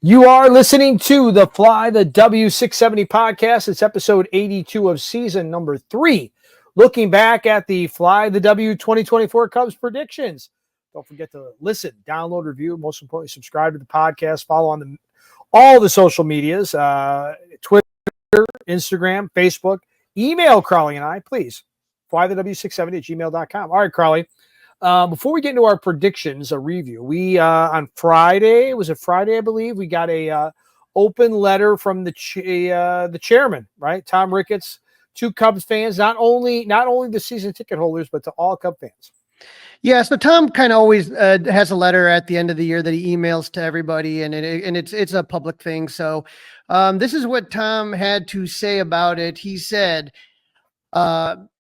You are listening to the Fly the W670 podcast. It's episode 82 of season number 3. Looking back at the Fly the W 2024 Cubs predictions. Don't forget to listen, download, review, most importantly, subscribe to the podcast, follow on all the social medias, Twitter, Instagram, Facebook, email Crawly and I, please. flythew670@gmail.com. All right, Crawly. Before we get into our predictions, a review, we on Friday, was it Friday, I believe, we got a open letter from the chairman, right? Tom Ricketts, to Cubs fans, not only the season ticket holders, but to all Cub fans. Yeah, so Tom kind of always has a letter at the end of the year that he emails to everybody, and it's a public thing. So this is what Tom had to say about it. He said,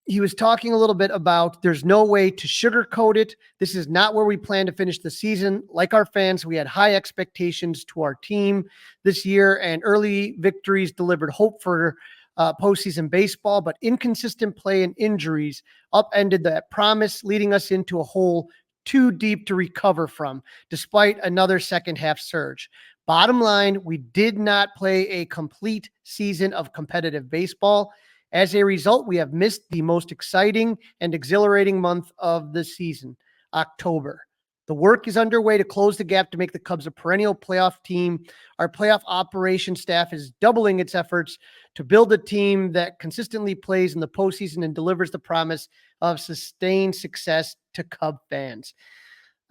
he was talking a little bit about there's no way to sugarcoat it. This is not where we plan to finish the season. Like our fans, we had high expectations to our team this year, and early victories delivered hope for postseason baseball, but inconsistent play and injuries upended that promise, leading us into a hole too deep to recover from, despite another second half surge. Bottom line, we did not play a complete season of competitive baseball. As a result, we have missed the most exciting and exhilarating month of the season, October. The work is underway to close the gap to make the Cubs a perennial playoff team. Our playoff operations staff is doubling its efforts to build a team that consistently plays in the postseason and delivers the promise of sustained success to Cub fans.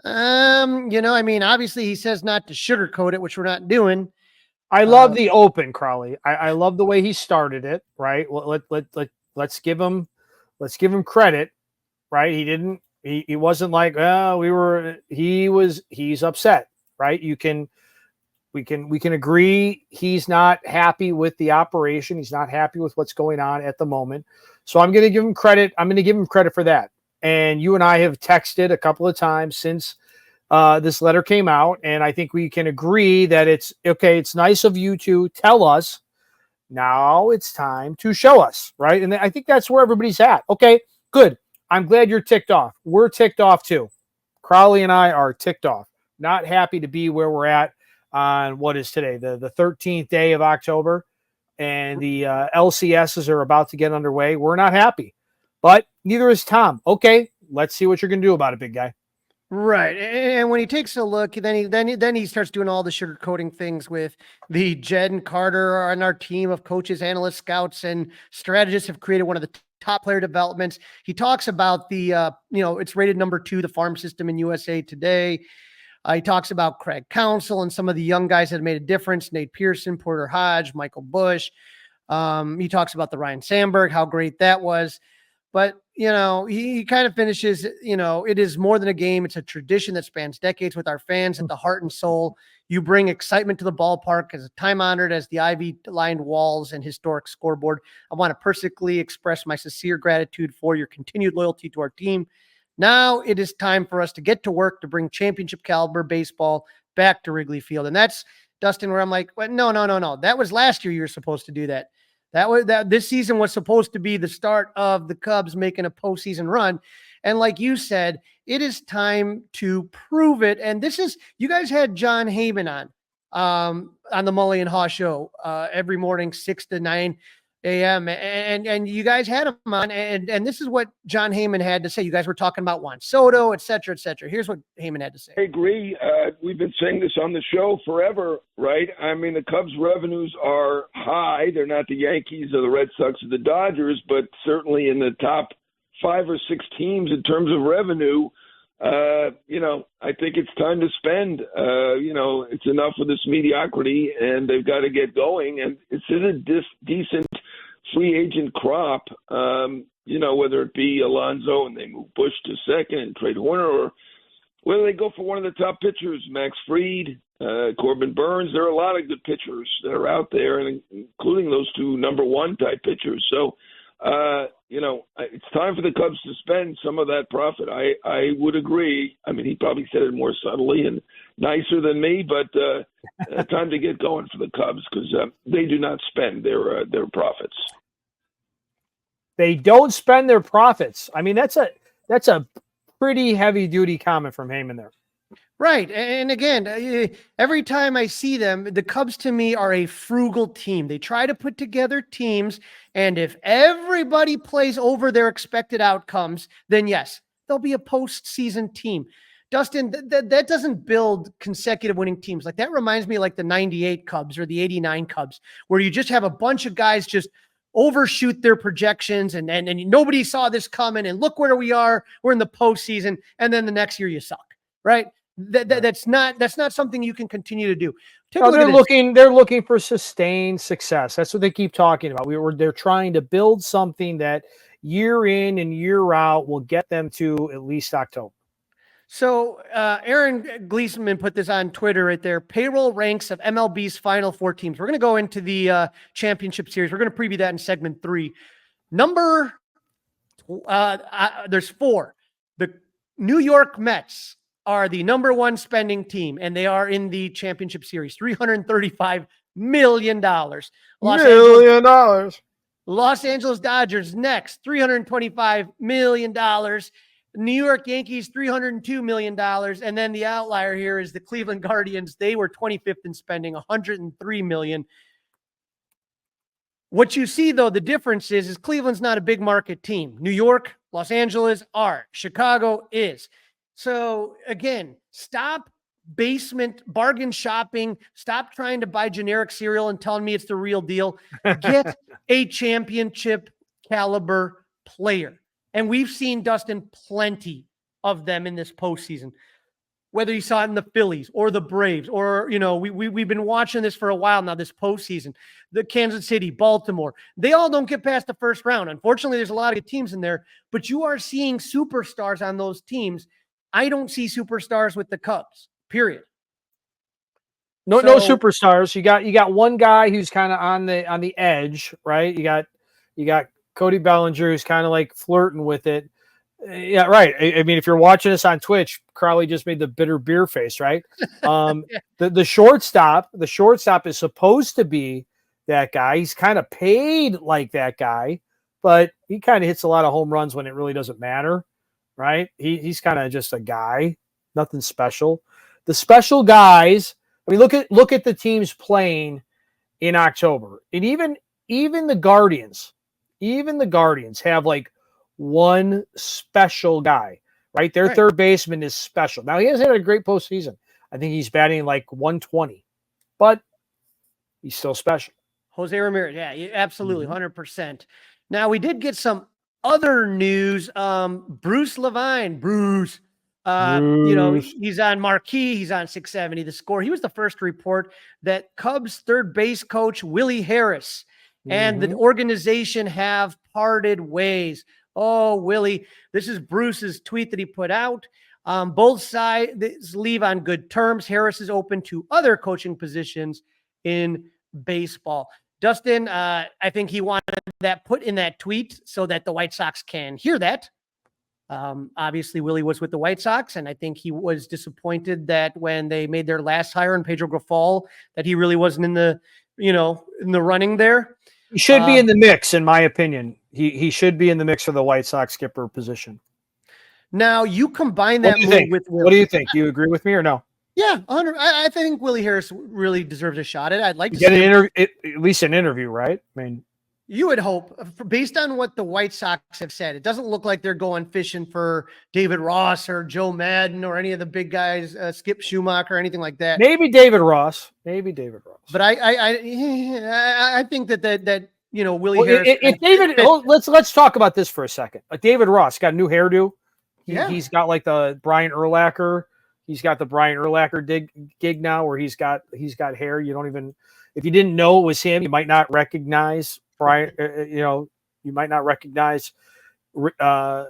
Obviously he says not to sugarcoat it, which we're not doing. I love the open, Crawly. I love the way he started it. Right. Let's give him credit. Right. He wasn't like, he's upset. Right. We can agree. He's not happy with the operation. He's not happy with what's going on at the moment. So I'm going to give him credit. I'm going to give him credit for that. And you and I have texted a couple of times since this letter came out, and I think we can agree that it's okay. It's nice of you to tell us. Now it's time to show us, right? And I think that's where everybody's at. Okay, good. I'm glad you're ticked off. We're ticked off too. Crawly and I are ticked off. Not happy to be where we're at on what is today, the 13th day of October, and the LCSs are about to get underway. We're not happy, but neither is Tom. Okay, let's see what you're going to do about it, big guy. Right. And when he takes a look, then he starts doing all the sugarcoating things with the Jed and Carter on our team of coaches, analysts, scouts, and strategists have created one of the top player developments. He talks about the, it's rated number 2, the farm system in USA Today. He talks about Craig Counsell and some of the young guys that have made a difference, Nate Pearson, Porter Hodge, Michael Bush. He talks about the Ryan Sandberg, how great that was. But, he kind of finishes, it is more than a game. It's a tradition that spans decades with our fans at the heart and soul. You bring excitement to the ballpark as time-honored as the ivy-lined walls and historic scoreboard. I want to personally express my sincere gratitude for your continued loyalty to our team. Now it is time for us to get to work to bring championship caliber baseball back to Wrigley Field. And that's, Dustin, where I'm like, well, no. That was last year you were supposed to do that. This season was supposed to be the start of the Cubs making a postseason run. And like you said, it is time to prove it. And you guys had John Heyman on the Mully and Haw show every morning, 6 to 9 a.m. And you guys had him on. And this is what John Heyman had to say. You guys were talking about Juan Soto, et cetera, et cetera. Here's what Heyman had to say. I agree. We've been saying this on the show forever, right? I mean, the Cubs' revenues are high. They're not the Yankees or the Red Sox or the Dodgers, but certainly in the top 5 or 6 teams in terms of revenue. I think it's time to spend. It's enough of this mediocrity, and they've got to get going. And it's in a decent free agent crop, whether it be Alonso and they move Bush to second and trade Horner, or whether they go for one of the top pitchers, Max Fried, Corbin Burns. There are a lot of good pitchers that are out there, and including those 2 number 1 type pitchers. So, it's time for the Cubs to spend some of that profit. I would agree. I mean, he probably said it more subtly and nicer than me, but time to get going for the Cubs because they do not spend their profits. They don't spend their profits. I mean, that's a pretty heavy duty comment from Heyman there. Right. And again, every time I see them, the Cubs to me are a frugal team. They try to put together teams, and if everybody plays over their expected outcomes, then yes, they'll be a postseason team. Dustin, that doesn't build consecutive winning teams. Like that reminds me like the 98 Cubs or the 89 Cubs, where you just have a bunch of guys just overshoot their projections and nobody saw this coming. And look where we are. We're in the postseason. And then the next year you suck, right? That's not something you can continue to do. No, they're looking for sustained success. That's what they keep talking about. They're trying to build something that year in and year out will get them to at least October. So Aaron Gleason put this on Twitter right there. Payroll ranks of MLB's final 4 teams. We're going to go into the championship series. We're going to preview that in segment 3. There's 4. The New York Mets are the number 1 spending team, and they are in the championship series. $335 million. Los Angeles Dodgers next, $325 million. New York Yankees, $302 million. And then the outlier here is the Cleveland Guardians. They were 25th in spending, $103 million. What you see, though, the difference is Cleveland's not a big market team. New York, Los Angeles are. Chicago is. So, again, stop basement bargain shopping. Stop trying to buy generic cereal and telling me it's the real deal. Get a championship caliber player. And we've seen, Dustin, plenty of them in this postseason. Whether you saw it in the Phillies or the Braves, or, we've been watching this for a while now, this postseason. The Kansas City, Baltimore, they all don't get past the first round. Unfortunately, there's a lot of good teams in there, but you are seeing superstars on those teams. I don't see superstars with the Cubs, period. No superstars. You got one guy who's kind of on the edge, right? You got Cody Bellinger, who's kind of like flirting with it. Yeah, right. I mean, if you're watching us on Twitch, Crawly just made the bitter beer face, right? The shortstop is supposed to be that guy. He's kind of paid like that guy, but he kind of hits a lot of home runs when it really doesn't matter, right? He's kind of just a guy, nothing special. The special guys, I mean, look at the teams playing in October, and even the Guardians. Even the Guardians have like one special guy, right? Their third baseman is special. Now, he hasn't had a great postseason. I think he's batting like 120, but he's still special. Jose Ramirez, yeah, absolutely, 100%. Now, we did get some other news. Bruce Levine, he's on Marquee, he's on 670 The Score. He was the first to report that Cubs third base coach Willie Harris and the organization have parted ways. Oh, Willie, this is Bruce's tweet that he put out. Both sides leave on good terms. Harris is open to other coaching positions in baseball. Dustin, I think he wanted that put in that tweet so that the White Sox can hear that. Obviously, Willie was with the White Sox, and I think he was disappointed that when they made their last hire in Pedro Grifol, that he really wasn't in the running there. He should be in the mix, in my opinion. He should be in the mix for the White Sox skipper position. Now, you combine that move with Willie. What do you think? Do you agree with me or no? Yeah, I think Willie Harris really deserves a shot at it. I'd like to get an interview, at least an interview, right? I mean, you would hope, based on what the White Sox have said, it doesn't look like they're going fishing for David Ross or Joe Madden or any of the big guys, Skip Schumacher or anything like that. Maybe David Ross. But I think that Willie Harris. Let's talk about this for a second. David Ross got a new hairdo. He's got like the Brian Urlacher. He's got the Brian Urlacher gig now, where he's got hair. You don't even, if you didn't know it was him, you might not recognize Brian. You might not recognize. I'm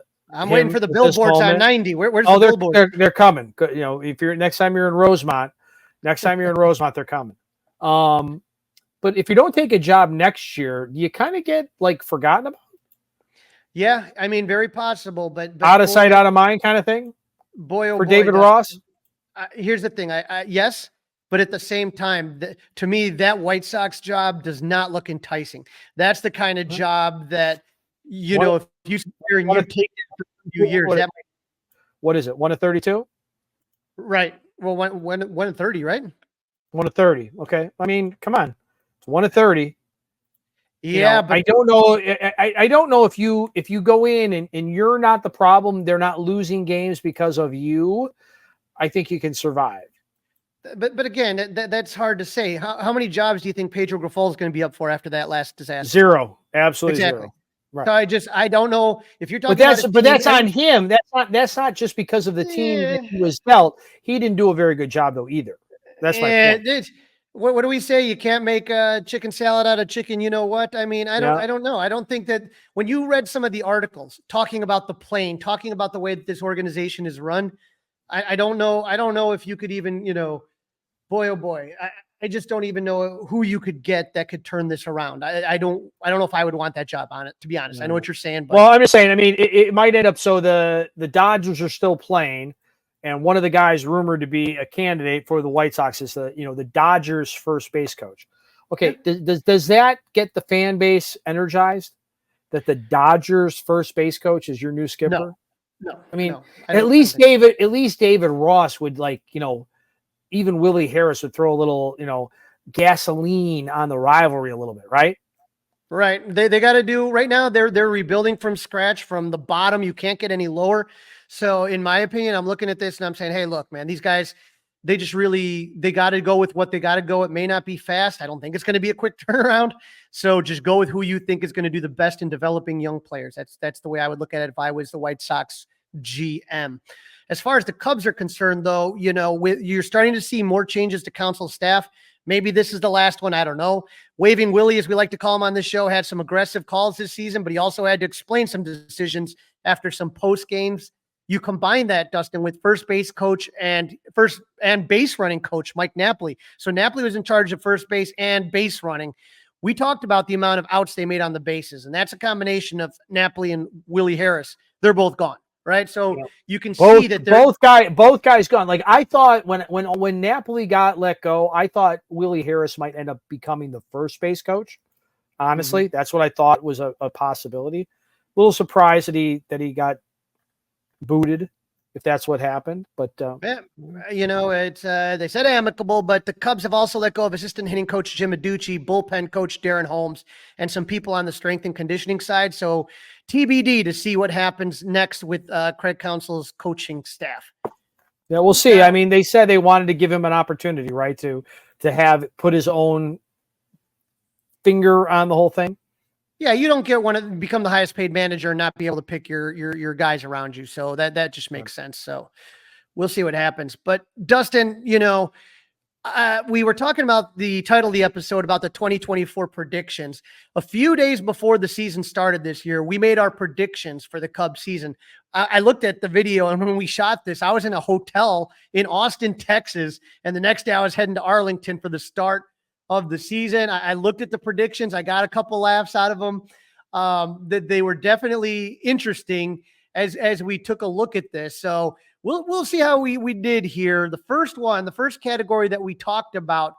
waiting for the billboards on 90. Where's the billboard? They're coming. If you're next time you're in Rosemont, they're coming. But if you don't take a job next year, do you kind of get like forgotten about? Yeah, I mean, very possible, but out of sight, out of mind kind of thing. David Ross. Here's the thing. Yes, but at the same time, to me, that White Sox job does not look enticing. That's the kind of job that if you sit here and you take it for a few years, what is it? 1 of 32? Right. Well, 1-30, right? 1-30. Okay. I mean, come on. It's 1-30. Yeah, but I don't know. I don't know if you go in and you're not the problem, they're not losing games because of you. I think you can survive. but again, that's hard to say. How many jobs do you think Pedro Grifol is going to be up for after that last disaster? 0. Absolutely Exactly. 0. Right. So I don't know if you're talking But that's on him. That's not just because of the team that he was dealt. He didn't do a very good job though either. That's my point. What do we say? You can't make a chicken salad out of chicken. You know what? I mean, I don't know. I don't think that when you read some of the articles talking about the plane, talking about the way that this organization is run, I don't know. I don't know if you could even, boy, oh boy, I just don't even know who you could get that could turn this around. I don't know if I would want that job on it, to be honest. I know what you're saying, but well, I'm just saying, I mean, it might end up so the Dodgers are still playing, and one of the guys rumored to be a candidate for the White Sox is the Dodgers first base coach. Okay, does that get the fan base energized that the Dodgers first base coach is your new skipper? No. I mean, no, at least David Ross would even Willie Harris would throw a little, gasoline on the rivalry a little bit, right? Right. They got to do right now. They're rebuilding from scratch from the bottom. You can't get any lower. So in my opinion, I'm looking at this and I'm saying, hey, look, man, these guys, they got to go with what they got to go. It may not be fast. I don't think it's going to be a quick turnaround. So just go with who you think is going to do the best in developing young players. That's the way I would look at it if I was the White Sox GM. As far as the Cubs are concerned, though, you're starting to see more changes to council staff. Maybe this is the last one. I don't know. Waving Willie, as we like to call him on this show, had some aggressive calls this season, but he also had to explain some decisions after some post games. You combine that, Dustin, with first base coach and base running coach, Mike Napoli. So Napoli was in charge of first base and base running. We talked about the amount of outs they made on the bases, and that's a combination of Napoli and Willie Harris. They're both gone. Right. So you can see that both guys gone. Like I thought when Napoli got let go, I thought Willie Harris might end up becoming the first base coach. Honestly, that's what I thought was a possibility. A little surprised that he got booted, if that's what happened. But it's they said amicable, but the Cubs have also let go of assistant hitting coach Jim Adducci, bullpen coach Darren Holmes, and some people on the strength and conditioning side. So TBD to see what happens next with Craig Counsell's coaching staff. Yeah, we'll see. I mean, they said they wanted to give him an opportunity, right, to have put his own finger on the whole thing. Yeah, you don't want to become the highest paid manager and not be able to pick your guys around you. So that just makes sense. So we'll see what happens. But Dustin, we were talking about the title of the episode about the 2024 predictions. A few days before the season started this year, we made our predictions for the Cubs season. I looked at the video, and when we shot this, I was in a hotel in Austin, Texas, and the next day I was heading to Arlington for the start of the season. I looked at the predictions. I got a couple laughs out of them. That they were definitely interesting as we took a look at this. So we'll see how we did here. The first category that we talked about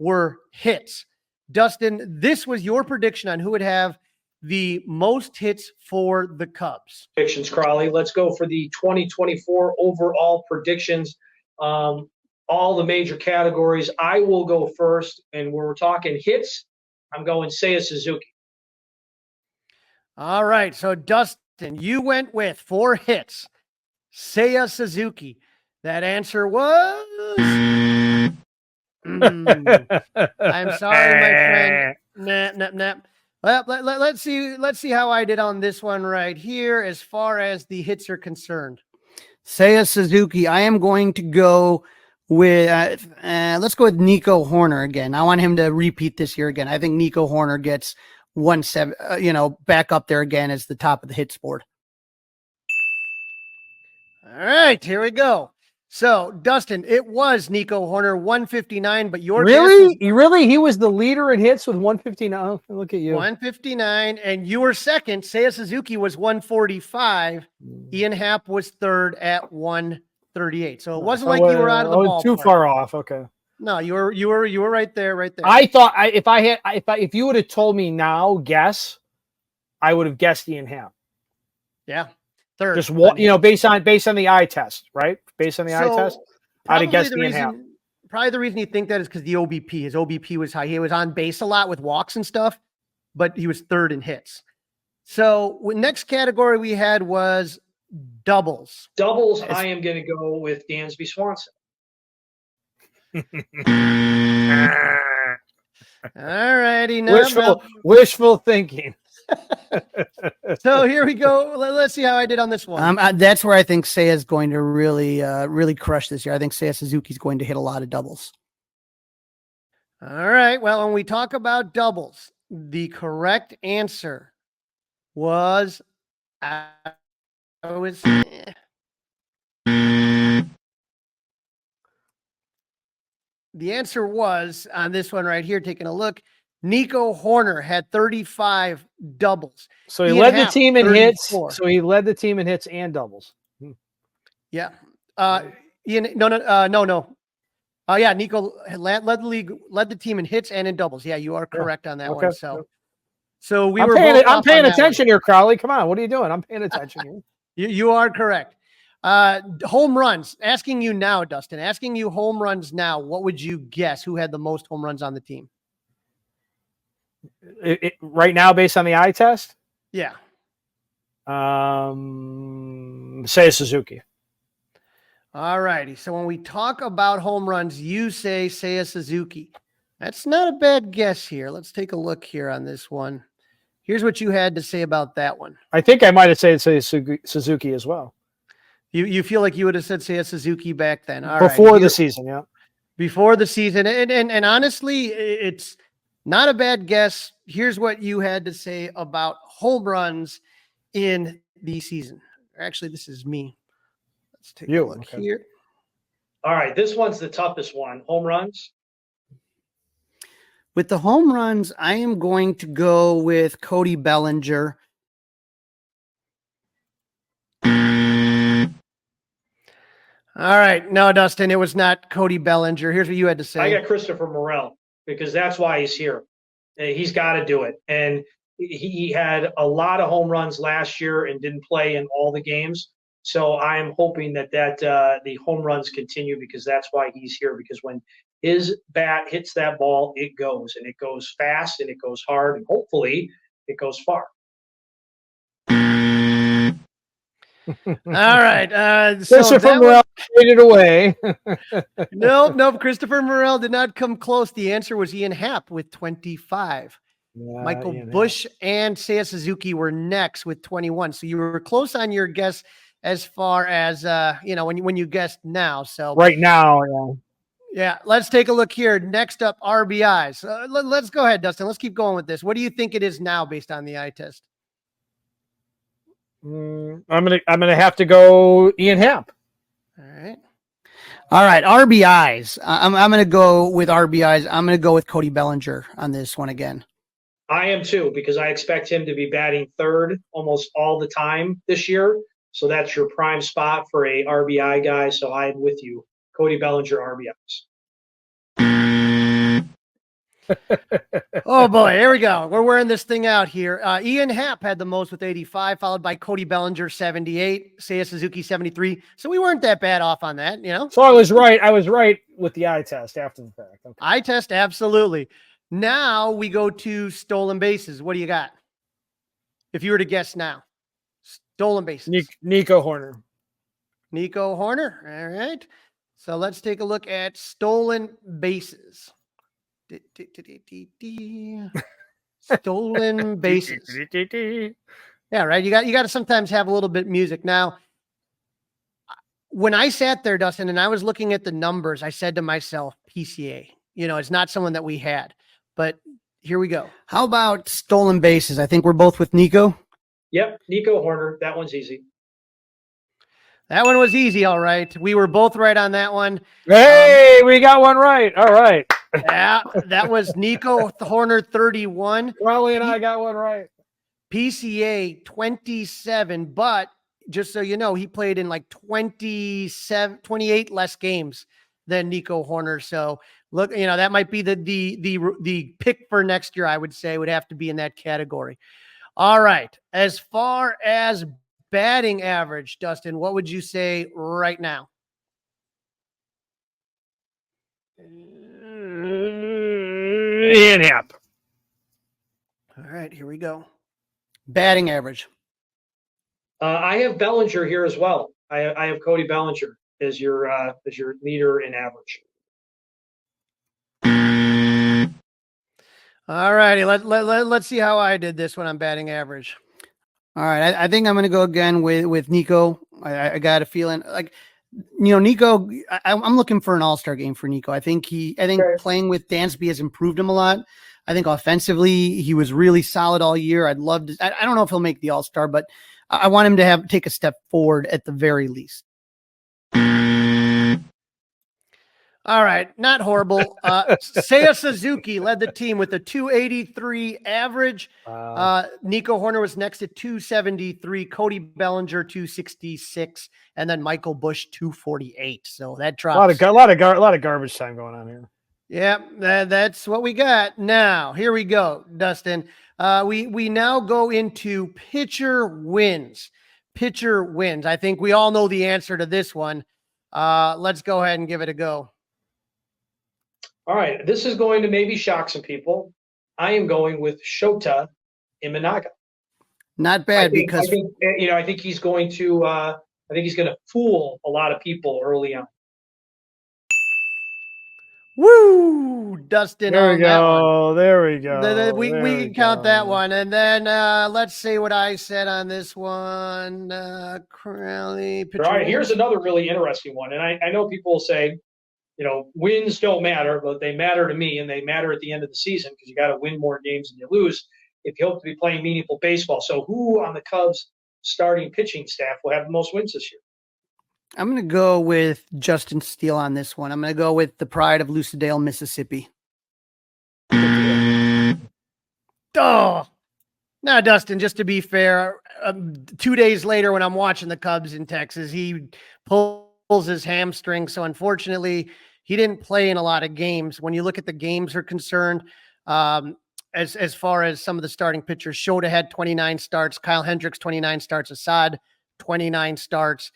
were hits. Dustin, this was your prediction on who would have the most hits for the Cubs. Predictions, Crawly. Let's go for the 2024 overall predictions. All the major categories. I will go first, and when we're talking hits, I'm going Seiya Suzuki. All right, so Dustin, you went with 4 hits. Seiya Suzuki. That answer was. I'm sorry, my friend. Nah. Well, let's see how I did on this one right here as far as the hits are concerned. Seiya Suzuki. I am going to go with let's go with Nico Horner again. I want him to repeat this year again. I think Nico Horner gets 1-7, back up there again as the top of the hits board. All right, here we go. So, Dustin, it was Nico Horner, 159, but your he was the leader in hits with 159. Oh, look at you. 159, and you were second. Seiya Suzuki was 145. Ian Happ was third at 138. So it wasn't like you were out of the ball. Too far off. Okay. No, you were right there. I thought if you would have told me now, guess, I would have guessed Ian Happ. Yeah. Third. Just based on the eye test, right? Based on the eye test. I'd have guessed Ian Happ. Probably the reason you think that is because the OBP. His OBP was high. He was on base a lot with walks and stuff, but he was third in hits. So next category we had was doubles. Doubles, I am going to go with Dansby Swanson. All righty. Wishful thinking. So here we go. Let's see how I did on this one. That's where I think Seiya is going to really crush this year. I think Seiya Suzuki is going to hit a lot of doubles. All right. Well, when we talk about doubles, the correct answer was the answer was on this one right here, taking a look. Nico Horner had 35 doubles. So he led the team in hits. So he led the team in hits and doubles. Yeah. No. Yeah, Nico led the team in hits and in doubles. Yeah, you are correct on that one. So I'm paying attention here, Crawly. Come on, what are you doing? I'm paying attention here. You are correct. Home runs. Asking you now, Dustin. Asking you home runs now. What would you guess? Who had the most home runs on the team? Right now, based on the eye test? Yeah. Seiya Suzuki. All righty. So when we talk about home runs, you say Seiya Suzuki. That's not a bad guess here. Let's take a look here on this one. Here's what you had to say about that one. I think I might have said Seiya Suzuki as well. You feel like you would have said Seiya Suzuki back then. All before the season, yeah. Before the season. And honestly, it's not a bad guess. Here's what you had to say about home runs in the season. Actually, this is me. Let's take a look here. All right, this one's the toughest one. Home runs. With the home runs, I am going to go with Cody Bellinger. All right. No, Dustin, it was not Cody Bellinger. Here's what you had to say. I got Christopher Morel because that's why he's here. He's got to do it. And he had a lot of home runs last year and didn't play in all the games. So I am hoping that the home runs continue because that's why he's here. Because when his bat hits that ball, it goes. And it goes fast and it goes hard. And hopefully it goes far. All right. Christopher Morel traded away. Nope. Christopher Morel did not come close. The answer was Ian Happ with 25. Yeah, Michael Busch and Seiya Suzuki were next with 21. So you were close on your guess as far as when you guessed now. So right now, yeah. Let's take a look here. Next up, RBIs. Let's go ahead, Dustin. Let's keep going with this. What do you think it is now based on the eye test? I'm gonna have to go Ian Happ. All right. RBIs. I'm gonna go with RBIs. I'm gonna go with Cody Bellinger on this one again. I am too, because I expect him to be batting third almost all the time this year. So that's your prime spot for a RBI guy. So I'm with you, Cody Bellinger RBIs. Oh boy, here we go. We're wearing this thing out here. Ian Happ had the most with 85, followed by Cody Bellinger 78, Seiya Suzuki 73. So we weren't that bad off on that, So I was right. I was right with the eye test after the fact. Okay. Eye test, absolutely. Now we go to stolen bases. What do you got? If you were to guess now, stolen bases. Nico Horner. Nico Horner. All right. So let's take a look at stolen bases. Stolen bases. Yeah, right. You got to sometimes have a little bit of music. Now, when I sat there, Dustin, and I was looking at the numbers, I said to myself, PCA. It's not someone that we had, but here we go. How about stolen bases? I think we're both with Nico. Yep, Nico Horner. That one's easy. That one was easy, all right. We were both right on that one. Hey, we got one right. All right. Yeah, that was Nico Horner 31. Crawly and I got one right. PCA 27, but just so you know, he played in like 28 less games than Nico Horner. So look, that might be the pick for next year. I would say would have to be in that category. All right. As far as batting average, Dustin, what would you say right now? Ian Happ. All right, here we go. Batting average. I have Bellinger here as well. I have Cody Bellinger as your leader in average. All righty, let's see how I did this when I'm batting average. All right. I think I'm going to go again with Nico. I got a feeling like, Nico, I'm looking for an all-star game for Nico. I think playing with Dansby has improved him a lot. I think offensively, he was really solid all year. I'd love to, I don't know if he'll make the all-star, but I want him to take a step forward at the very least. All right, not horrible. Seiya Suzuki led the team with a 283 average. Nico Horner was next at 273. Cody Bellinger 266, and then Michael Busch 248. So that drops. A lot of garbage time going on here. Yeah, that's what we got. Now here we go, Dustin. We now go into pitcher wins. Pitcher wins. I think we all know the answer to this one. Let's go ahead and give it a go. All right, this is going to maybe shock some people. I am going with Shota Imanaga. Not bad I think he's going to fool a lot of people early on. Woo, Dustin. There we go. There we go. We can count that one. And then let's see what I said on this one. Crawly. All right, here's another really interesting one. And I know people will say, wins don't matter, but they matter to me, and they matter at the end of the season because you got to win more games than you lose if you hope to be playing meaningful baseball. So who on the Cubs starting pitching staff will have the most wins this year? I'm going to go with Justin Steele on this one. I'm going to go with the pride of Lucedale, Mississippi. Oh, now, Dustin, just to be fair, 2 days later when I'm watching the Cubs in Texas, he pulls his hamstring. So unfortunately, he didn't play in a lot of games. When you look at the games are concerned, as far as some of the starting pitchers, Shota had 29 starts, Kyle Hendricks 29 starts, Assad 29 starts,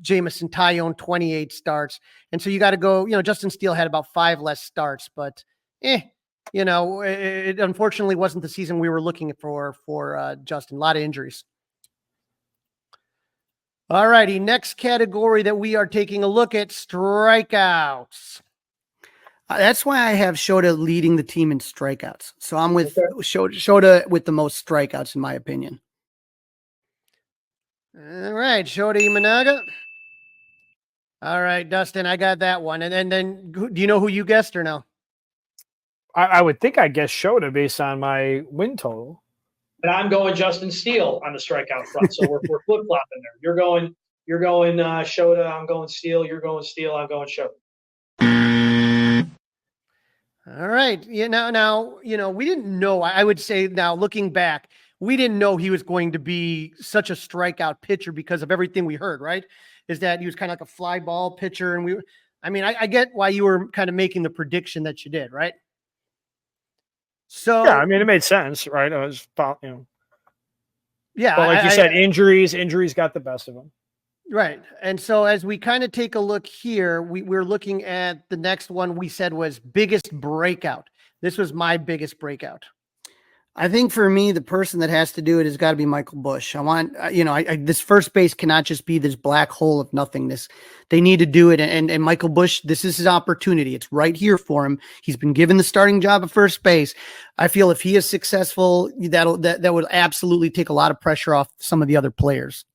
Jamison Tyone 28 starts. And so you got to go, Justin Steele had about 5 less starts, but it unfortunately wasn't the season we were looking for Justin. A lot of injuries. All righty, next category that we are taking a look at, strikeouts. That's why I have Shota leading the team in strikeouts. So I'm with Shota with the most strikeouts, in my opinion. All right, Shota Imanaga. All right, Dustin, I got that one. And then do you know who you guessed or no? I would think I guessed Shota based on my win total. And I'm going Justin Steele on the strikeout front. So we're flip-flopping there. You're going Shota, I'm going Steele, you're going Steele, I'm going Shota. All right. Yeah, now, we didn't know. I would say now looking back, we didn't know he was going to be such a strikeout pitcher because of everything we heard, right? Is that he was kind of like a fly ball pitcher. And I get why you were kind of making the prediction that you did, right? So yeah, it made sense, right? I was, yeah, but like you said, injuries got the best of him. Right. And so as we kind of take a look here, we're looking at the next one we said was biggest breakout. This was my biggest breakout. I think for me, the person that has to do it has got to be Michael Busch. I want, this first base cannot just be this black hole of nothingness. They need to do it. And Michael Busch, this is his opportunity. It's right here for him. He's been given the starting job at first base. I feel if he is successful, that would absolutely take a lot of pressure off some of the other players.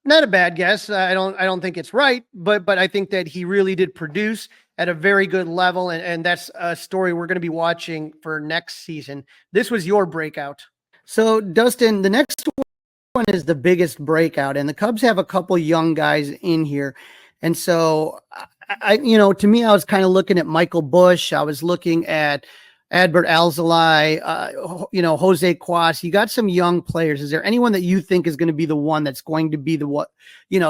Not a bad guess. I don't think it's right, but I think that he really did produce at a very good level, and that's a story we're going to be watching for next season. This was your breakout. So, Dustin, the next one is the biggest breakout, and the Cubs have a couple young guys in here. And so, to me, I was kind of looking at Michael Busch. I was looking at Adbert Alzolay, Jose Cuas. You got some young players. Is there anyone that you think is going to be the one that's going to be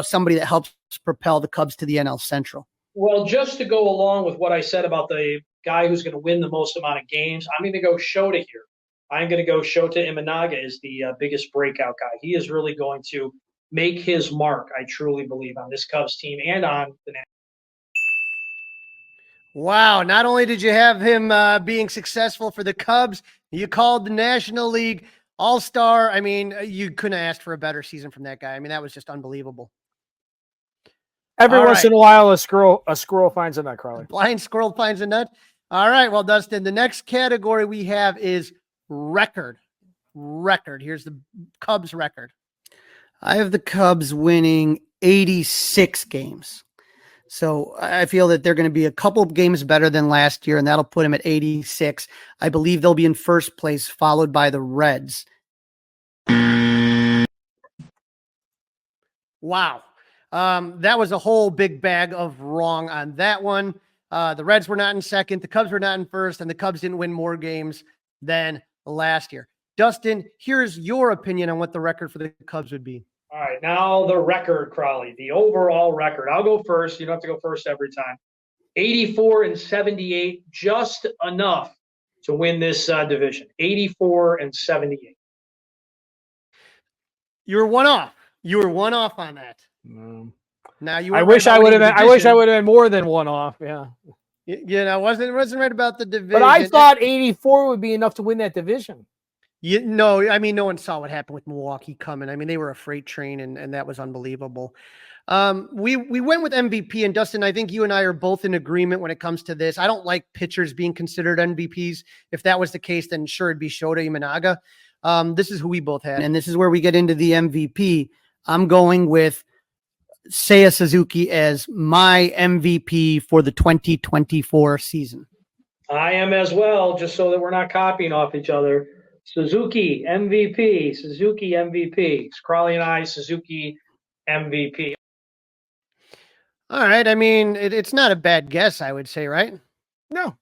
somebody that helps propel the Cubs to the NL Central? Well, just to go along with what I said about the guy who's going to win the most amount of games, I'm going to go Shota here. I'm going to go Shota Imanaga as the biggest breakout guy. He is really going to make his mark, I truly believe, on this Cubs team and on the Wow. Not only did you have him being successful for the Cubs, you called the National League All-Star. I mean, you couldn't have asked for a better season from that guy. I mean, that was just unbelievable. Every All once right. in a while, a squirrel finds a nut, Crawly. Blind squirrel finds a nut. All right. Well, Dustin, the next category we have is record. Here's the Cubs record. I have the Cubs winning 86 games. So I feel that they're going to be a couple of games better than last year, and that'll put them at 86. I believe they'll be in first place, followed by the Reds. Wow. That was a whole big bag of wrong on that one. The Reds were not in second. The Cubs were not in first, and the Cubs didn't win more games than last year. Dustin, here's your opinion on what the record for the Cubs would be. All right, now the record, Crawly, the overall record. I'll go first. You don't have to go first every time. 84-78, just enough to win this division. 84-78. You were one off. You were one off on that. Now you. I wish I would have been. I wish I would have been more than one off. Yeah. You know, wasn't right about the division. But I thought 84 would be enough to win that division. I mean, no one saw what happened with Milwaukee coming. I mean, they were a freight train, and that was unbelievable. We went with MVP, and Dustin, I think you and I are both in agreement when it comes to this. I don't like pitchers being considered MVPs. If that was the case, then sure, it'd be Shota Imanaga. This is who we both had. And this is where we get into the MVP. I'm going with Seiya Suzuki as my MVP for the 2024 season. I am as well, just so that we're not copying off each other. Suzuki MVP, Suzuki MVP. Crawly and I, Suzuki MVP. All right. I mean, it's not a bad guess, I would say, right? No.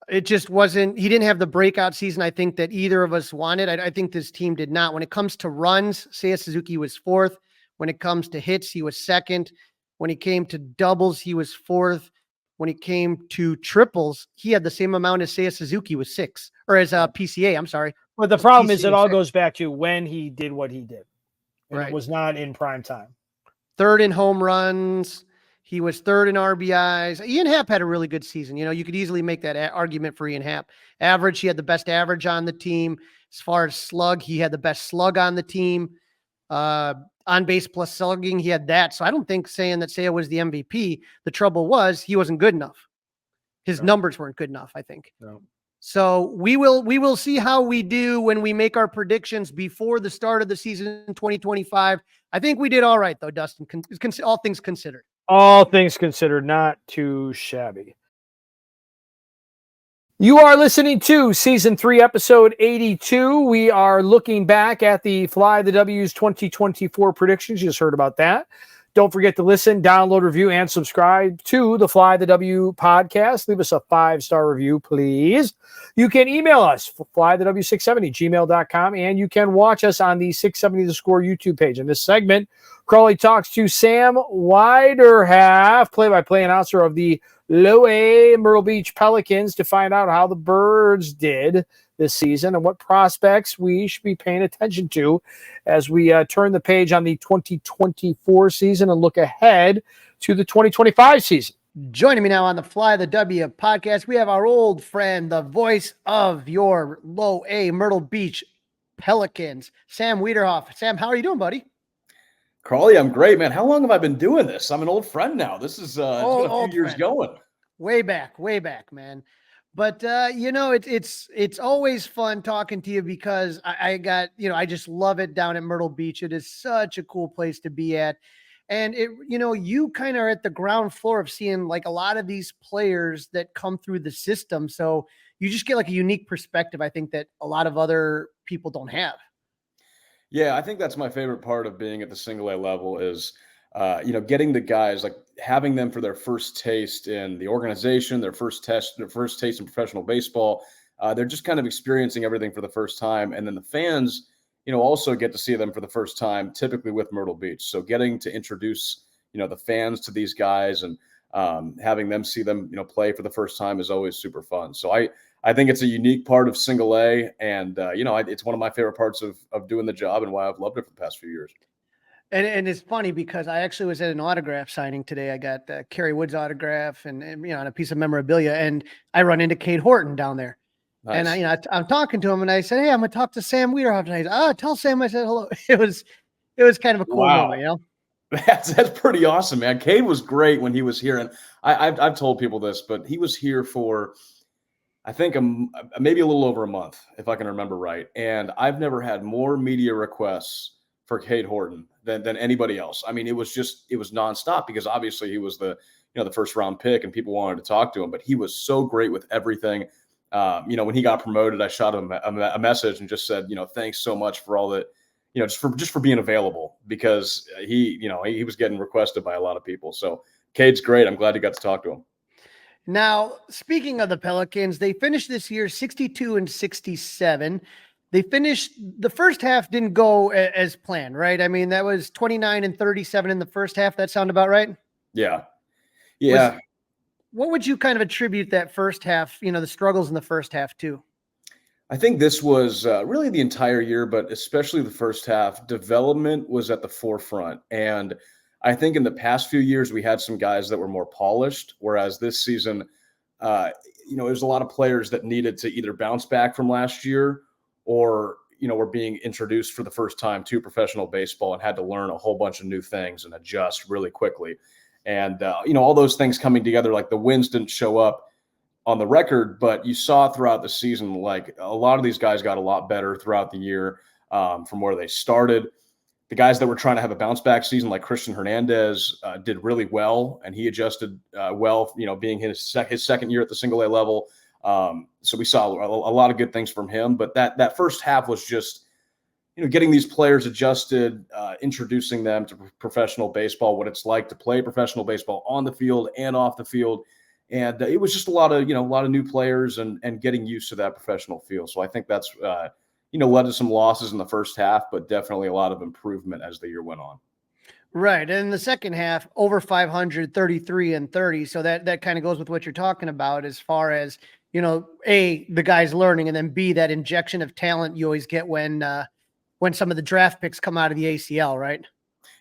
It just wasn't. He didn't have the breakout season, I think, that either of us wanted. I think this team did not. When it comes to runs, Seiya Suzuki was fourth. When it comes to hits, he was second. When it came to doubles, he was fourth. When it came to triples, he had the same amount as Seiya Suzuki was six, or as PCA. I'm sorry. But the problem is, PCA it all six. goes back to when he did what he did. And Right. It was not in prime time. Third in home runs. He was third in RBIs. Ian Happ had a really good season. You know, you could easily make that argument for Ian Happ. Average, he had the best average on the team. As far as slug, he had the best slug on the team. On base plus slugging, he had that. So I don't think saying that Seiya was the MVP. The trouble was he wasn't good enough. His numbers weren't good enough, I think. No. So we will see how we do when we make our predictions before the start of the season in 2025. I think we did all right, though, Dustin, all things considered. All things considered, not too shabby. You are listening to Season 3, Episode 82. We are looking back at the Fly the W's 2024 predictions. You just heard about that. Don't forget to listen, download, review, and subscribe to the Fly the W podcast. Leave us a 5-star review, please. You can email us, flythew670@gmail.com, and you can watch us on the 670 The Score YouTube page. In this segment, Crawly talks to Sam Weiderhaft, play-by-play announcer of the Class-A Myrtle Beach Pelicans, to find out how the Birds did this season and what prospects we should be paying attention to as we turn the page on the 2024 season and look ahead to the 2025 season. Joining me now on the Fly the W podcast, we have our old friend, the voice of your Low-A Myrtle Beach Pelicans, Sam Weiderhaft. Sam, how are you doing, buddy? Crawly, I'm great, man. How long have I been doing this? I'm an old friend now. This is a few years going. Way back, man. But you know, it's always fun talking to you because I got, you know, I just love it down at Myrtle Beach. It is such a cool place to be at. And it, you know, you kind of are at the ground floor of seeing like a lot of these players that come through the system. So you just get like a unique perspective, I think, that a lot of other people don't have. Yeah, I think that's my favorite part of being at the single A level is, you know, getting the guys, like having them for their first taste in the organization, their first taste in professional baseball. They're just kind of experiencing everything for the first time. And then the fans, you know, also get to see them for the first time, typically with Myrtle Beach. So getting to introduce, you know, the fans to these guys and having them see them, you know, play for the first time is always super fun. So I think it's a unique part of single A, and you know, it's one of my favorite parts of doing the job and why I've loved it for the past few years. And it's funny because I actually was at an autograph signing today. I got Kerry Wood's autograph and and a piece of memorabilia, and I run into Cade Horton down there. Nice. And I'm talking to him, and I said, "Hey, I'm gonna talk to Sam Weiderhaft tonight." Tell Sam I said hello. It was kind of a cool Wow. moment, That's pretty awesome, man. Cade was great when he was here, and I've told people this, but he was here for, I think, maybe a little over a month, if I can remember right. And I've never had more media requests for Cade Horton than anybody else. I mean, it was nonstop because obviously he was the first round pick and people wanted to talk to him, but he was so great with everything. When he got promoted, I shot him a message and just said, thanks so much for all that, just for being available, because he was getting requested by a lot of people. So Cade's great. I'm glad you got to talk to him. Now, speaking of the Pelicans, they finished this year 62-67. They finished the first half didn't go as planned, right? I mean, that was 29-37 in the first half. That sound about right? Yeah. What would you kind of attribute that first half, the struggles in the first half to? I think this was really the entire year, but especially the first half. Development was at the forefront. And I think in the past few years, we had some guys that were more polished, whereas this season, there's a lot of players that needed to either bounce back from last year or, were being introduced for the first time to professional baseball and had to learn a whole bunch of new things and adjust really quickly. And, all those things coming together, like the wins didn't show up on the record, but you saw throughout the season, like a lot of these guys got a lot better throughout the year from where they started. The guys that were trying to have a bounce back season, like Christian Hernandez, did really well, and he adjusted well, being his second year at the single A level. So we saw a lot of good things from him, but that first half was just, getting these players adjusted, introducing them to professional baseball, what it's like to play professional baseball on the field and off the field. And it was just a lot of new players and getting used to that professional feel. So I think that's, led to some losses in the first half, but definitely a lot of improvement as the year went on. Right. And in the second half, over 500, 33-30. So that kind of goes with what you're talking about as far as, A, the guys learning, and then B, that injection of talent you always get when some of the draft picks come out of the ACL, right?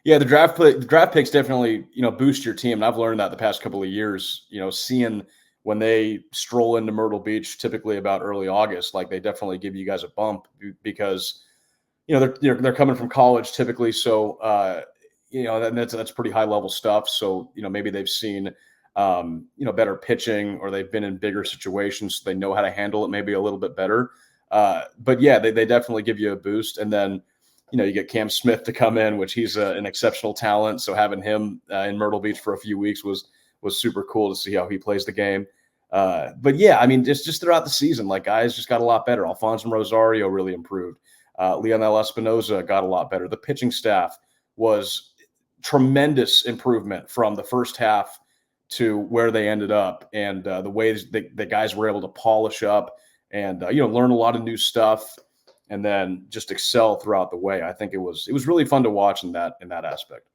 Yeah, the draft picks definitely, boost your team. And I've learned that the past couple of years, seeing when they stroll into Myrtle Beach, typically about early August, like they definitely give you guys a bump because, they're coming from college typically. So, that's pretty high level stuff. So, maybe they've seen, better pitching, or they've been in bigger situations. So they know how to handle it maybe a little bit better. But yeah, they definitely give you a boost. And then, you get Cam Smith to come in, which he's an exceptional talent. So having him in Myrtle Beach for a few weeks was super cool to see how he plays the game. But yeah, I mean, just throughout the season, like guys just got a lot better. Alfonso Rosario really improved. Leonel Espinoza got a lot better. The pitching staff was tremendous improvement from the first half to where they ended up, and the ways the guys were able to polish up and learn a lot of new stuff, and then just excel throughout the way. I think it was really fun to watch in that aspect.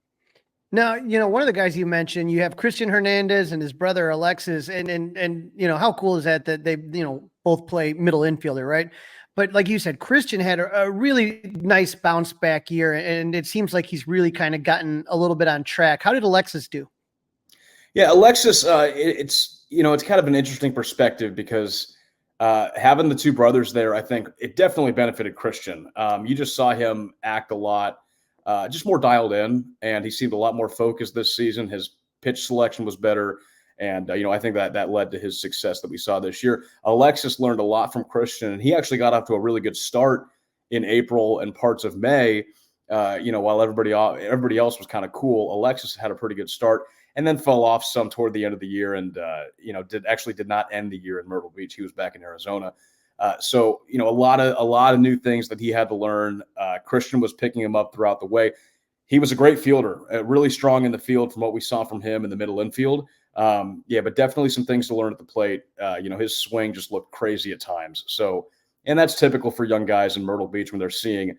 Now, one of the guys you mentioned, you have Christian Hernandez and his brother Alexis, and how cool is that they both play middle infielder, right? But like you said, Christian had a really nice bounce back year, and it seems like he's really kind of gotten a little bit on track. How did Alexis do? Yeah, Alexis, it's kind of an interesting perspective because having the two brothers there, I think it definitely benefited Christian. You just saw him act a lot, just more dialed in, and he seemed a lot more focused this season. His pitch selection was better. And, I think that led to his success that we saw this year. Alexis learned a lot from Christian, and he actually got off to a really good start in April and parts of May. While everybody else was kind of cool, Alexis had a pretty good start and then fell off some toward the end of the year and, did not end the year in Myrtle Beach. He was back in Arizona. So, a lot of new things that he had to learn. Christian was picking him up throughout the way. He was a great fielder, really strong in the field from what we saw from him in the middle infield. But definitely some things to learn at the plate. His swing just looked crazy at times. So, and that's typical for young guys in Myrtle Beach when they're seeing,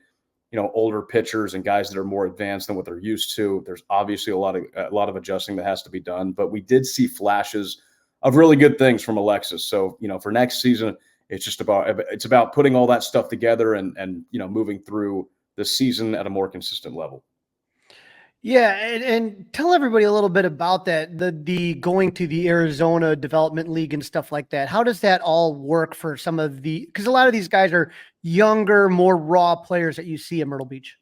older pitchers and guys that are more advanced than what they're used to. There's obviously a lot of adjusting that has to be done, but we did see flashes of really good things from Alexis. So, for next season, it's about putting all that stuff together and moving through the season at a more consistent level. Yeah, and tell everybody a little bit about that, the going to the Arizona Development League and stuff like that. How does that all work for some of because a lot of these guys are younger, more raw players that you see at Myrtle Beach?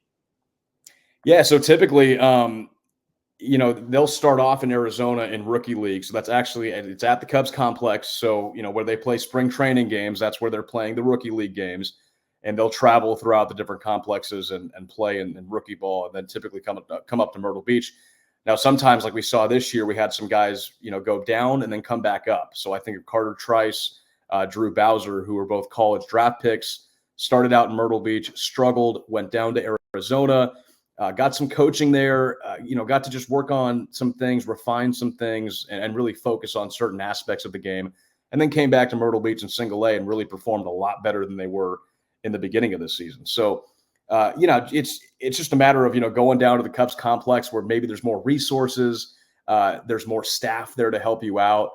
Yeah, so typically, they'll start off in Arizona in rookie league. So that's actually, it's at the Cubs complex. So, where they play spring training games, that's where they're playing the rookie league games. And they'll travel throughout the different complexes and play in rookie ball, and then typically come up to Myrtle Beach. Now, sometimes, like we saw this year, we had some guys, go down and then come back up. So I think of Carter Trice, Drew Bowser, who were both college draft picks, started out in Myrtle Beach, struggled, went down to Arizona, got some coaching there, got to just work on some things, refine some things, and really focus on certain aspects of the game. And then came back to Myrtle Beach in single A and really performed a lot better than they were in the beginning of the season. So, it's just a matter of, going down to the Cubs complex where maybe there's more resources, there's more staff there to help you out,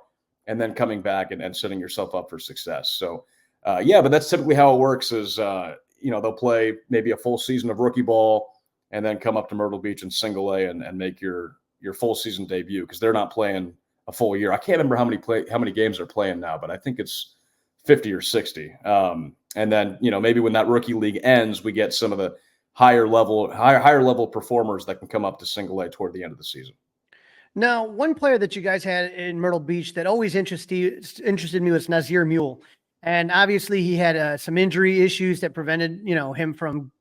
and then coming back and setting yourself up for success. So, but that's typically how it works is, they'll play maybe a full season of rookie ball and then come up to Myrtle Beach in single A and make your full season debut, because they're not playing a full year. I can't remember how many games they're playing now, but I think it's 50 or 60. And then, maybe when that rookie league ends, we get some of the higher level performers that can come up to single A toward the end of the season. Now, one player that you guys had in Myrtle Beach that always interested me was Nazir Mule. And obviously he had some injury issues that prevented, him from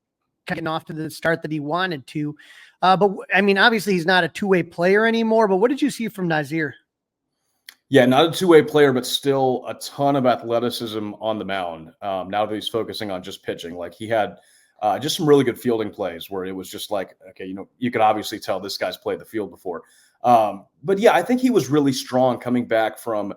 getting off to the start that he wanted to. But I mean, obviously he's not a two-way player anymore, but what did you see from Nazir? Yeah, not a two-way player, but still a ton of athleticism on the mound. Now that he's focusing on just pitching, like he had just some really good fielding plays where it was just like, okay, you could obviously tell this guy's played the field before. But yeah, I think he was really strong coming back from,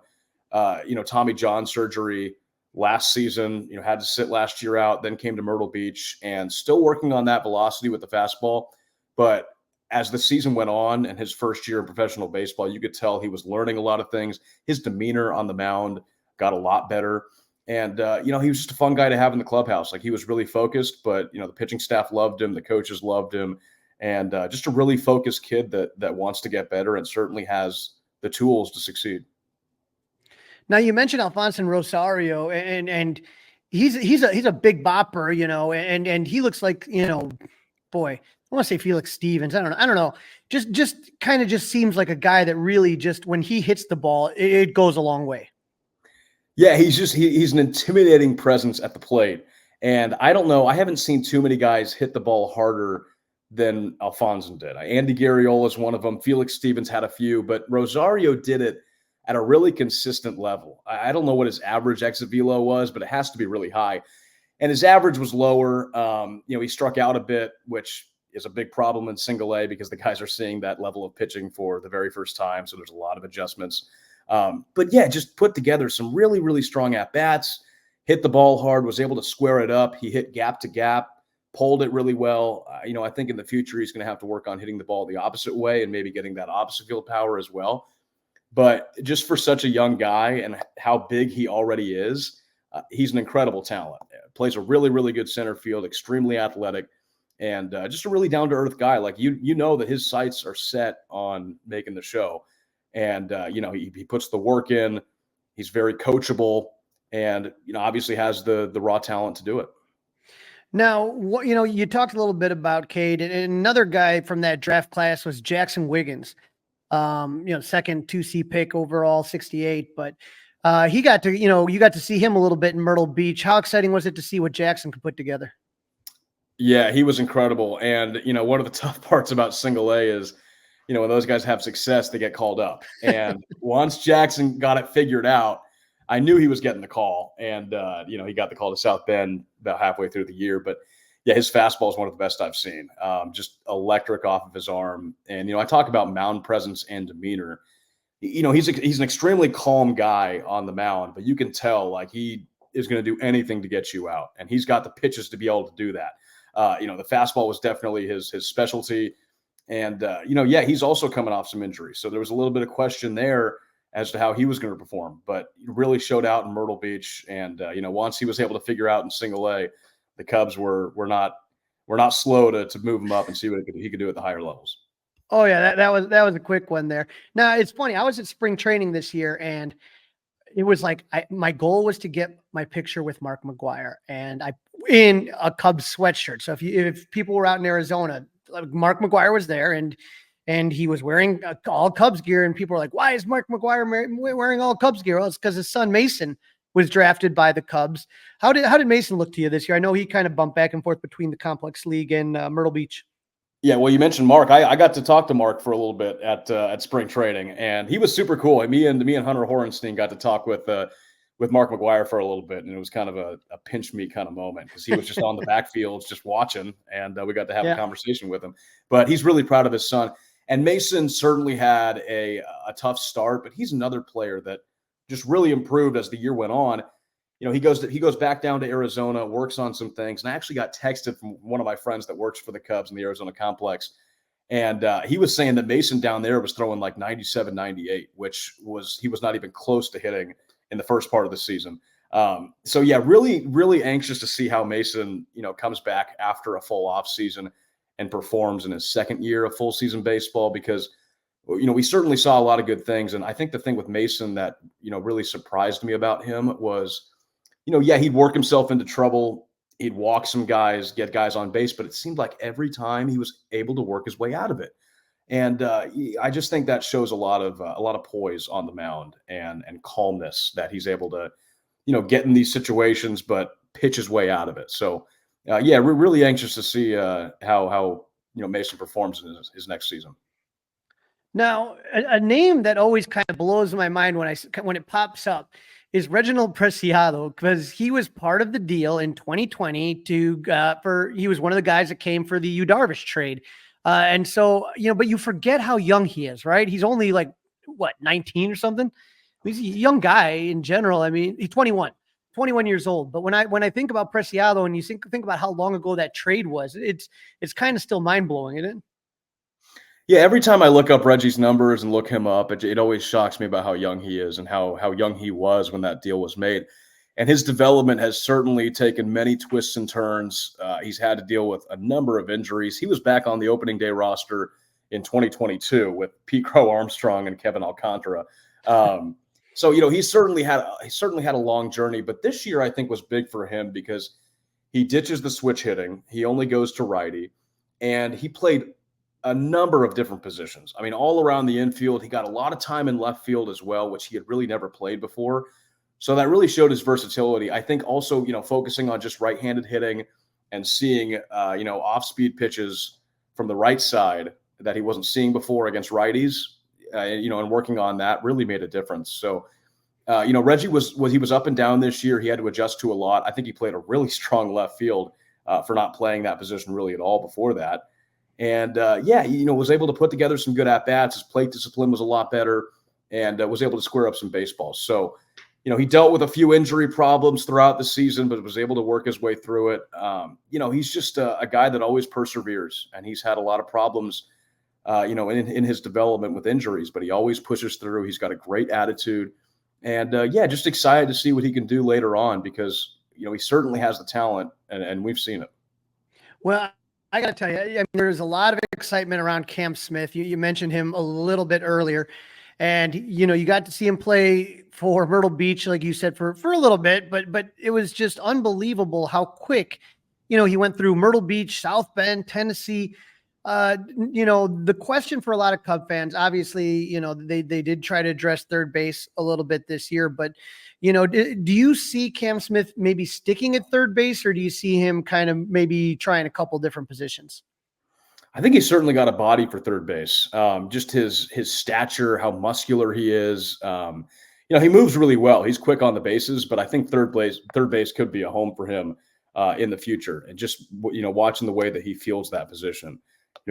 Tommy John surgery last season, had to sit last year out, then came to Myrtle Beach and still working on that velocity with the fastball. But as the season went on and his first year in professional baseball, you could tell he was learning a lot of things. His demeanor on the mound got a lot better. And, he was just a fun guy to have in the clubhouse. Like, he was really focused, but, the pitching staff loved him. The coaches loved him. And just a really focused kid that wants to get better and certainly has the tools to succeed. Now, you mentioned Alfonso Rosario, and he's a big bopper, and he looks like, boy, I want to say Felix Stevens. I don't know. Just kind of just seems like a guy that really just, when he hits the ball, it goes a long way. Yeah, he's an intimidating presence at the plate. And I don't know, I haven't seen too many guys hit the ball harder than Alfonso did. Andy Garriola is one of them. Felix Stevens had a few, but Rosario did it at a really consistent level. I don't know what his average exit velo was, but it has to be really high. And his average was lower. He struck out a bit, which is a big problem in single A because the guys are seeing that level of pitching for the very first time. So there's a lot of adjustments. But yeah, just put together some really, really strong at-bats, hit the ball hard, was able to square it up. He hit gap to gap, pulled it really well. I think in the future, he's going to have to work on hitting the ball the opposite way and maybe getting that opposite field power as well. But just for such a young guy and how big he already is, he's an incredible talent. Plays a really, really good center field, extremely athletic, and just a really down-to-earth guy. Like, you know that his sights are set on making the show. And, he puts the work in. He's very coachable and, obviously has the raw talent to do it. Now, you talked a little bit about Cade, and another guy from that draft class was Jackson Wiggins. Second 2C pick overall, 68, but you got to see him a little bit in Myrtle Beach. How exciting was it to see what Jackson could put together? Yeah, he was incredible. And, one of the tough parts about single A is, when those guys have success, they get called up. And once Jackson got it figured out, I knew he was getting the call. And, he got the call to South Bend about halfway through the year. But yeah, his fastball is one of the best I've seen. Just electric off of his arm. And, I talk about mound presence and demeanor. He's an extremely calm guy on the mound, but you can tell like he is going to do anything to get you out. And he's got the pitches to be able to do that. The fastball was definitely his specialty. And, he's also coming off some injuries. So there was a little bit of question there as to how he was going to perform, but he really showed out in Myrtle Beach. And, once he was able to figure out in single A, the Cubs were not slow to move him up and see what he could do at the higher levels. Oh yeah, that was a quick one there. Now it's funny. I was at spring training this year, and it was like my goal was to get my picture with Mark McGwire, and I in a Cubs sweatshirt. So if people were out in Arizona, like Mark McGwire was there, and he was wearing all Cubs gear, and people were like, "Why is Mark McGwire wearing all Cubs gear?" Well, it's because his son Mason was drafted by the Cubs. How did Mason look to you this year? I know he kind of bumped back and forth between the Complex League and Myrtle Beach. Yeah, well, you mentioned Mark. I got to talk to Mark for a little bit at spring training, and he was super cool. Me and Hunter Horenstein got to talk with Mark McGwire for a little bit, and it was kind of a pinch me kind of moment because he was just on the backfields just watching, and we got to have a conversation with him. But he's really proud of his son. And Mason certainly had a tough start, but he's another player that just really improved as the year went on. You know, he goes back down to Arizona, works on some things. And I actually got texted from one of my friends that works for the Cubs in the Arizona complex. And he was saying that Mason down there was throwing like 97, 98, which he was not even close to hitting in the first part of the season. So yeah, really, really anxious to see how Mason, comes back after a full off season and performs in his second year of full season baseball, because we certainly saw a lot of good things. And I think the thing with Mason that, really surprised me about him was, he'd work himself into trouble. He'd walk some guys, get guys on base, but it seemed like every time he was able to work his way out of it. And I just think that shows a lot of poise on the mound and calmness that he's able to, get in these situations, but pitch his way out of it. So, we're really anxious to see how Mason performs in his next season. Now, a name that always kind of blows my mind when it pops up is Reginald Preciado, because he was part of the deal in 2020 he was one of the guys that came for the Yu Darvish trade. And so, but you forget how young he is, right? He's only 19 or something. He's a young guy in general. I mean, he's 21 years old. But when I think about Preciado and you think about how long ago that trade was, it's kind of still mind blowing, isn't it? Yeah, every time I look up Reggie's numbers and look him up, it always shocks me about how young he is and how young he was when that deal was made. And his development has certainly taken many twists and turns. He's had to deal with a number of injuries. He was back on the opening day roster in 2022 with Pete Crow Armstrong and Kevin Alcantara. So he certainly had a long journey. But this year I think was big for him because he ditches the switch hitting. He only goes to righty, and he played a number of different positions. I mean, all around the infield. He got a lot of time in left field as well, which he had really never played before. So that really showed his versatility. I think also, focusing on just right-handed hitting and seeing, off-speed pitches from the right side that he wasn't seeing before against righties, and working on that really made a difference. So, Reggie was up and down this year. He had to adjust to a lot. I think he played a really strong left field for not playing that position really at all before that. And was able to put together some good at-bats. His plate discipline was a lot better and was able to square up some baseballs. So, he dealt with a few injury problems throughout the season, but was able to work his way through it. He's just a guy that always perseveres, and he's had a lot of problems, in his development with injuries, but he always pushes through. He's got a great attitude, and just excited to see what he can do later on because, he certainly has the talent, and we've seen it. Well, I got to tell you, I mean, there's a lot of excitement around Cam Smith. You mentioned him a little bit earlier, and you got to see him play for Myrtle Beach, like you said, for a little bit, but it was just unbelievable how quick, he went through Myrtle Beach, South Bend, Tennessee. The question for a lot of Cub fans, obviously, they did try to address third base a little bit this year, but do you see Cam Smith maybe sticking at third base, or do you see him kind of maybe trying a couple different positions? I think he's certainly got a body for third base. Just his stature, how muscular he is. He moves really well. He's quick on the bases, but I think third base could be a home for him in the future. And just watching the way that he feels that position.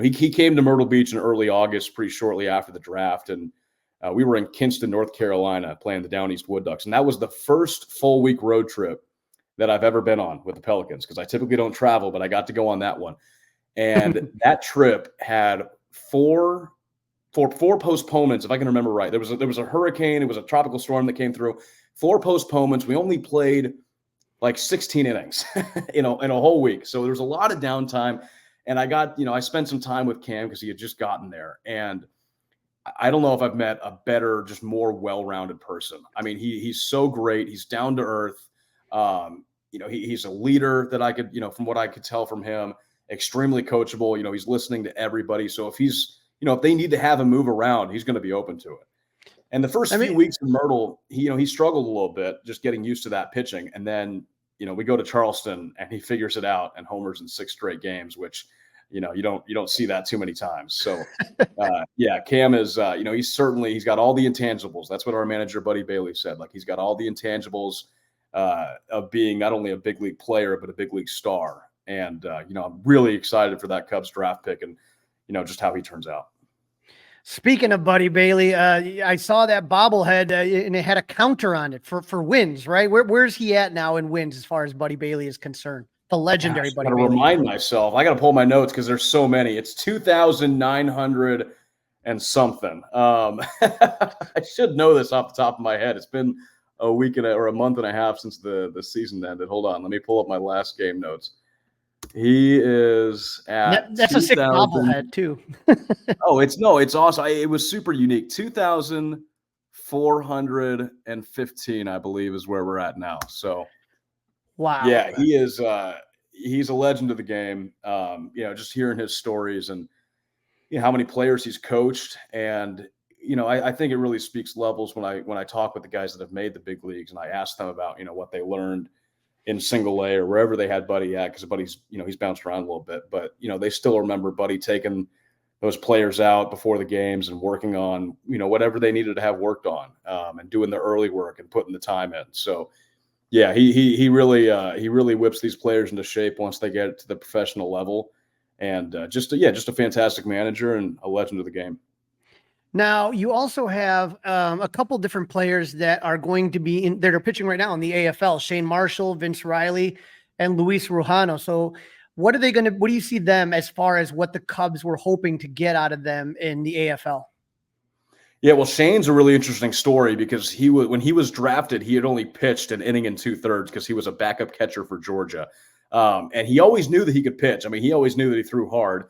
He came to Myrtle Beach in early August, pretty shortly after the draft, and we were in Kinston, North Carolina, playing the Down East Wood Ducks, and that was the first full week road trip that I've ever been on with the Pelicans, because I typically don't travel, but I got to go on that one. And that trip had four postponements, if I can remember right. There was a hurricane, it was a tropical storm that came through. 4 postponements. We only played like 16 innings, in a whole week. So there was a lot of downtime. And I spent some time with Cam because he had just gotten there. And I don't know if I've met a better, just more well-rounded person. I mean, he's so great. He's down to earth. He's a leader that I could, from what I could tell from him, extremely coachable. He's listening to everybody. So if if they need to have him move around, he's going to be open to it. And the first few weeks in Myrtle, he struggled a little bit just getting used to that pitching. And then, we go to Charleston and he figures it out and homers in 6 straight games, which, you don't see that too many times. So, Cam is, he's got all the intangibles. That's what our manager, Buddy Bailey, said. Like, he's got all the intangibles of being not only a big league player, but a big league star. And, I'm really excited for that Cubs draft pick and, just how he turns out. Speaking of Buddy Bailey, I saw that bobblehead and it had a counter on it for wins, right? Where's he at now in wins as far as Buddy Bailey is concerned? The legendary Buddy Bailey. Remind myself. I got to pull my notes because there's so many. It's 2,900 and something. I should know this off the top of my head. It's been a week or a month and a half since the season ended. Hold on. Let me pull up my last game notes. He is at that's 2, a sick bobblehead too. It's awesome. It was super unique. 2,415, I believe, is where we're at now. So, wow. Yeah, he is. He's a legend of the game. Just hearing his stories and how many players he's coached, and I think it really speaks levels when I talk with the guys that have made the big leagues and I ask them about what they learned in single A or wherever they had Buddy at, because Buddy's, he's bounced around a little bit, but, they still remember Buddy taking those players out before the games and working on, whatever they needed to have worked on, and doing the early work and putting the time in. So, yeah, he really whips these players into shape once they get to the professional level, and just a fantastic manager and a legend of the game. Now, you also have a couple different players that are going to be that are pitching right now in the AFL: Shane Marshall, Vince Riley, and Luis Rujano. So, what do you see them as far as what the Cubs were hoping to get out of them in the AFL? Yeah, well, Shane's a really interesting story because when he was drafted, he had only pitched an inning and 2/3 because he was a backup catcher for Georgia, and he always knew that he could pitch. I mean, he always knew that he threw hard.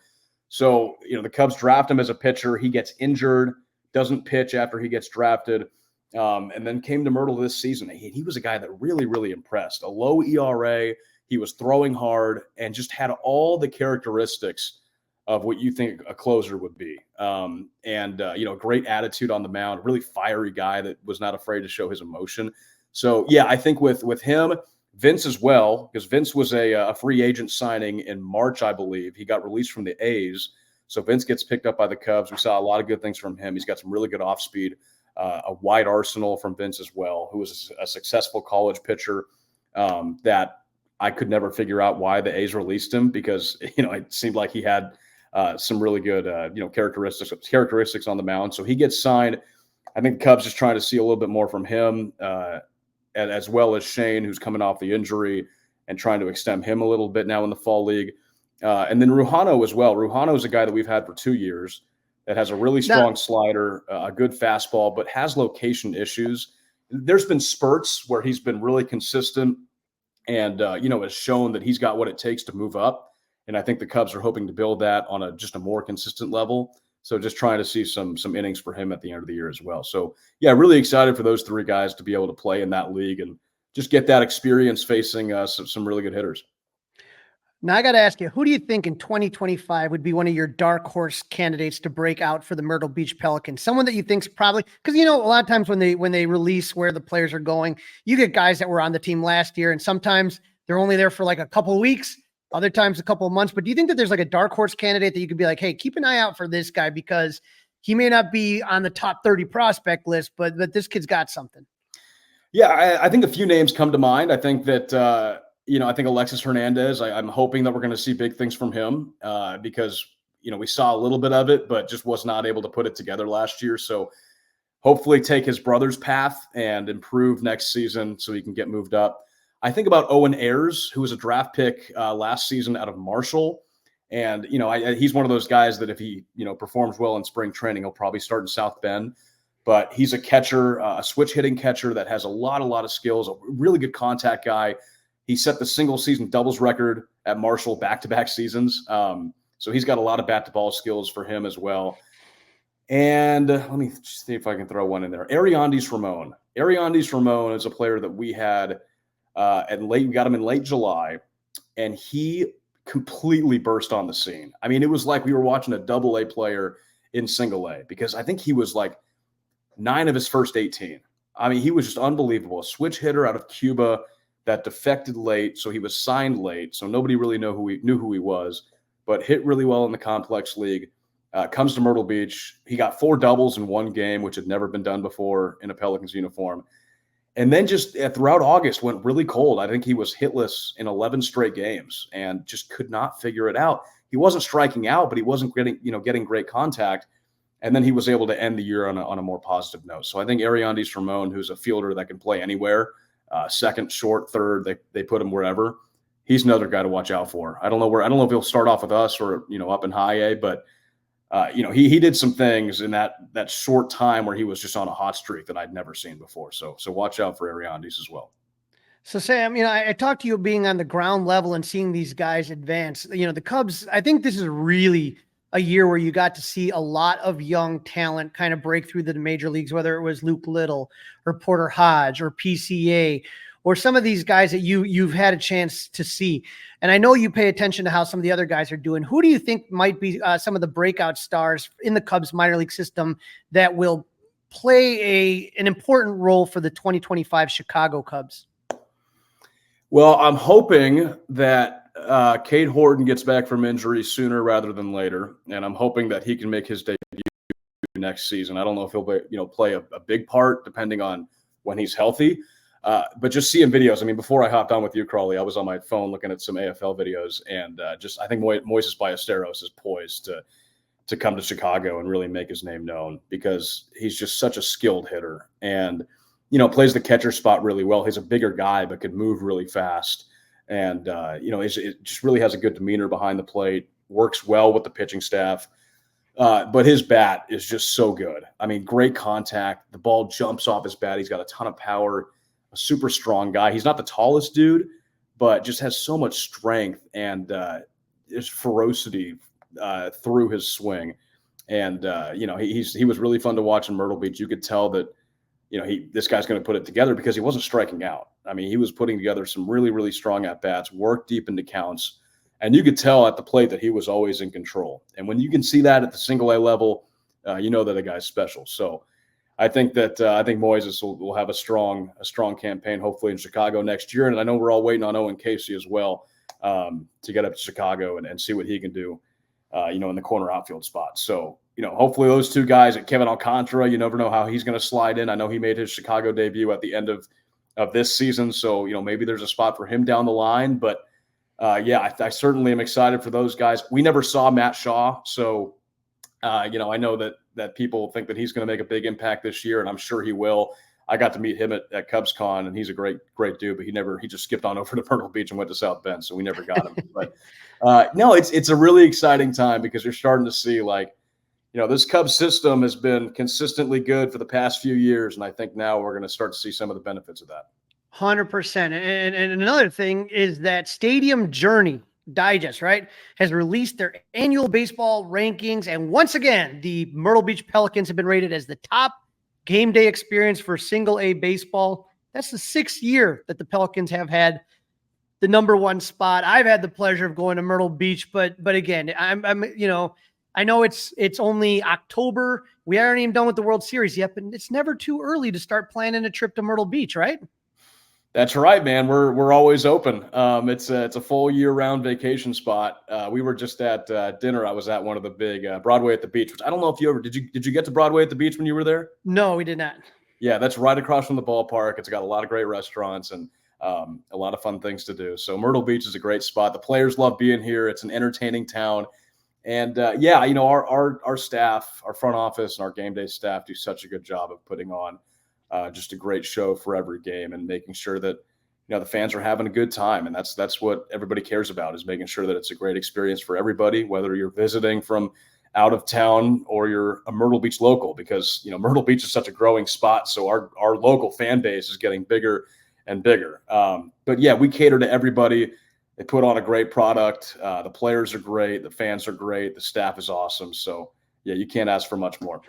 So, the Cubs draft him as a pitcher. He gets injured, doesn't pitch after he gets drafted, and then came to Myrtle this season. He was a guy that really, really impressed. A low ERA, he was throwing hard, and just had all the characteristics of what you think a closer would be. Great attitude on the mound, really fiery guy that was not afraid to show his emotion. So, yeah, I think with him, Vince as well, because Vince was a free agent signing in March, I believe. He got released from the A's. So Vince gets picked up by the Cubs. We saw a lot of good things from him. He's got some really good off speed, a wide arsenal from Vince as well, who was a successful college pitcher that I could never figure out why the A's released him, because, it seemed like he had some really good, characteristics on the mound. So he gets signed. I think the Cubs just trying to see a little bit more from him, as well as Shane, who's coming off the injury, and trying to extend him a little bit now in the fall league. And then Rujano as well. Rujano is a guy that we've had for 2 years that has a really strong slider, a good fastball, but has location issues. There's been spurts where he's been really consistent and, has shown that he's got what it takes to move up. And I think the Cubs are hoping to build that on just a more consistent level. So just trying to see some innings for him at the end of the year as well. So, yeah, really excited for those 3 guys to be able to play in that league and just get that experience facing some really good hitters. Now, I got to ask you, who do you think in 2025 would be one of your dark horse candidates to break out for the Myrtle Beach Pelicans? Someone that you think's probably, because, a lot of times when they release where the players are going, you get guys that were on the team last year, and sometimes they're only there for like a couple of weeks, other times a couple of months. But do you think that there's like a dark horse candidate that you could be like, hey, keep an eye out for this guy because he may not be on the top 30 prospect list, but this kid's got something? Yeah, I think a few names come to mind. I think that, I think Alexis Hernandez, I'm hoping that we're going to see big things from him because, we saw a little bit of it, but just was not able to put it together last year. So hopefully take his brother's path and improve next season so he can get moved up. I think about Owen Ayers, who was a draft pick last season out of Marshall. And, he's one of those guys that if he, performs well in spring training, he'll probably start in South Bend. But he's a catcher, a switch hitting catcher that has a lot of skills, a really good contact guy. He set the single season doubles record at Marshall back-to-back seasons. So he's got a lot of bat to ball skills for him as well. And let me see if I can throw one in there. Ariandis Ramon. Ariandis Ramon is a player that we had we got him in late July, and he completely burst on the scene. I mean, it was like we were watching a double-A player in single A, because I think he was like 9 of his first 18. I mean, he was just unbelievable. A switch hitter out of Cuba that defected late, so he was signed late, so nobody really knew who he was, but hit really well in the complex league. Comes to Myrtle Beach. He got 4 doubles in one game, which had never been done before in a Pelicans uniform. And then just throughout August went really cold. I think he was hitless in 11 straight games and just could not figure it out. He wasn't striking out, but he wasn't getting great contact. And then he was able to end the year on a more positive note. So I think Ariandis Ramon, who's a fielder that can play anywhere, second, short, third, they put him wherever. He's another guy to watch out for. I don't know if he'll start off with us or up in high A, but he did some things in that short time where he was just on a hot streak that I'd never seen before. So watch out for Ariandis as well. So Sam, I talked to you being on the ground level and seeing these guys advance. The Cubs, I think this is really a year where you got to see a lot of young talent kind of break through the major leagues, whether it was Luke Little or Porter Hodge or PCA or some of these guys that you've had a chance to see. And I know you pay attention to how some of the other guys are doing. Who do you think might be some of the breakout stars in the Cubs minor league system that will play an important role for the 2025 Chicago Cubs? Well, I'm hoping that Cade Horton gets back from injury sooner rather than later, and I'm hoping that he can make his debut next season. I don't know if he'll play a big part depending on when he's healthy. But just seeing videos, I mean, before I hopped on with you, Crawly, I was on my phone looking at some AFL videos, and I think Moises Ballesteros is poised to come to Chicago and really make his name known, because he's just such a skilled hitter and, plays the catcher spot really well. He's a bigger guy, but could move really fast. And, it just really has a good demeanor behind the plate, works well with the pitching staff. But his bat is just so good. I mean, great contact. The ball jumps off his bat. He's got a ton of power. A super strong guy. He's not the tallest dude, but just has so much strength and his ferocity through his swing. And he was really fun to watch in Myrtle Beach. You could tell that this guy's going to put it together, because he wasn't striking out. I mean, he was putting together some really, really strong at bats, worked deep into counts, and you could tell at the plate that he was always in control. And when you can see that at the single A level, that a guy's special. So I think Moises will have a strong campaign, hopefully in Chicago next year. And I know we're all waiting on Owen Casey as well to get up to Chicago and see what he can do, in the corner outfield spot. So, hopefully those two guys, Kevin Alcantara, you never know how he's going to slide in. I know he made his Chicago debut at the end of this season. So, maybe there's a spot for him down the line. But, I certainly am excited for those guys. We never saw Matt Shaw. So, I know that people think that he's going to make a big impact this year, and I'm sure he will. I got to meet him at CubsCon, and he's a great dude, but he just skipped on over to Myrtle Beach and went to South Bend, so we never got him. But no, it's a really exciting time, because you're starting to see, this Cubs system has been consistently good for the past few years, and I think now we're going to start to see some of the benefits of that. 100%. And another thing is that Stadium Journey Digest, right, has released their annual baseball rankings. And once again, the Myrtle Beach Pelicans have been rated as the top game day experience for single A baseball. That's the 6th year that the Pelicans have had the #1 spot. I've had the pleasure of going to Myrtle Beach, but again, I'm I know it's only October. We aren't even done with the World Series yet, but it's never too early to start planning a trip to Myrtle Beach, right? That's right, man. We're always open. It's a full year-round vacation spot. We were just at dinner. I was at one of the big Broadway at the Beach, which I don't know if you ever did. You get to Broadway at the Beach when you were there? No, we did not. Yeah, that's right across from the ballpark. It's got a lot of great restaurants and a lot of fun things to do. So Myrtle Beach is a great spot. The players love being here. It's an entertaining town, and our staff, our front office, and our game day staff do such a good job of putting on just a great show for every game and making sure that the fans are having a good time. And that's what everybody cares about, is making sure that it's a great experience for everybody, whether you're visiting from out of town or you're a Myrtle Beach local, because Myrtle Beach is such a growing spot. So our local fan base is getting bigger and bigger. But yeah, we cater to everybody. They put on a great product. The players are great. The fans are great. The staff is awesome. So yeah, you can't ask for much more.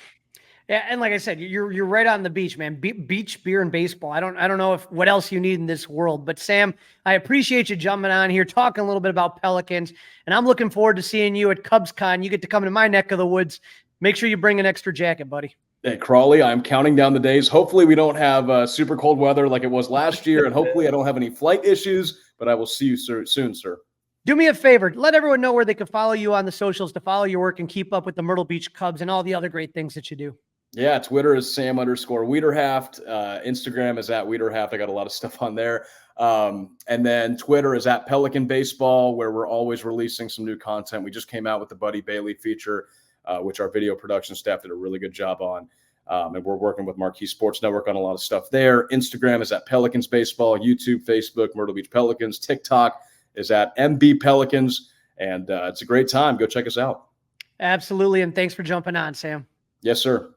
Yeah, and like I said, you're right on the beach, man. Beach, beer, and baseball. I don't know what else you need in this world. But Sam, I appreciate you jumping on here, talking a little bit about Pelicans, and I'm looking forward to seeing you at CubsCon. You get to come to my neck of the woods. Make sure you bring an extra jacket, buddy. Hey, Crawly, I'm counting down the days. Hopefully we don't have super cold weather like it was last year, and hopefully I don't have any flight issues, but I will see you soon, sir. Do me a favor. Let everyone know where they can follow you on the socials to follow your work and keep up with the Myrtle Beach Cubs and all the other great things that you do. Yeah, Twitter is Sam_Weiderhaft. Instagram is @Weiderhaft. I got a lot of stuff on there. And then Twitter is @Pelican Baseball, where we're always releasing some new content. We just came out with the Buddy Bailey feature, which our video production staff did a really good job on. And we're working with Marquee Sports Network on a lot of stuff there. Instagram is @Pelicans Baseball, YouTube, Facebook, Myrtle Beach Pelicans, TikTok is @MB Pelicans. And it's a great time. Go check us out. Absolutely. And thanks for jumping on, Sam. Yes, sir.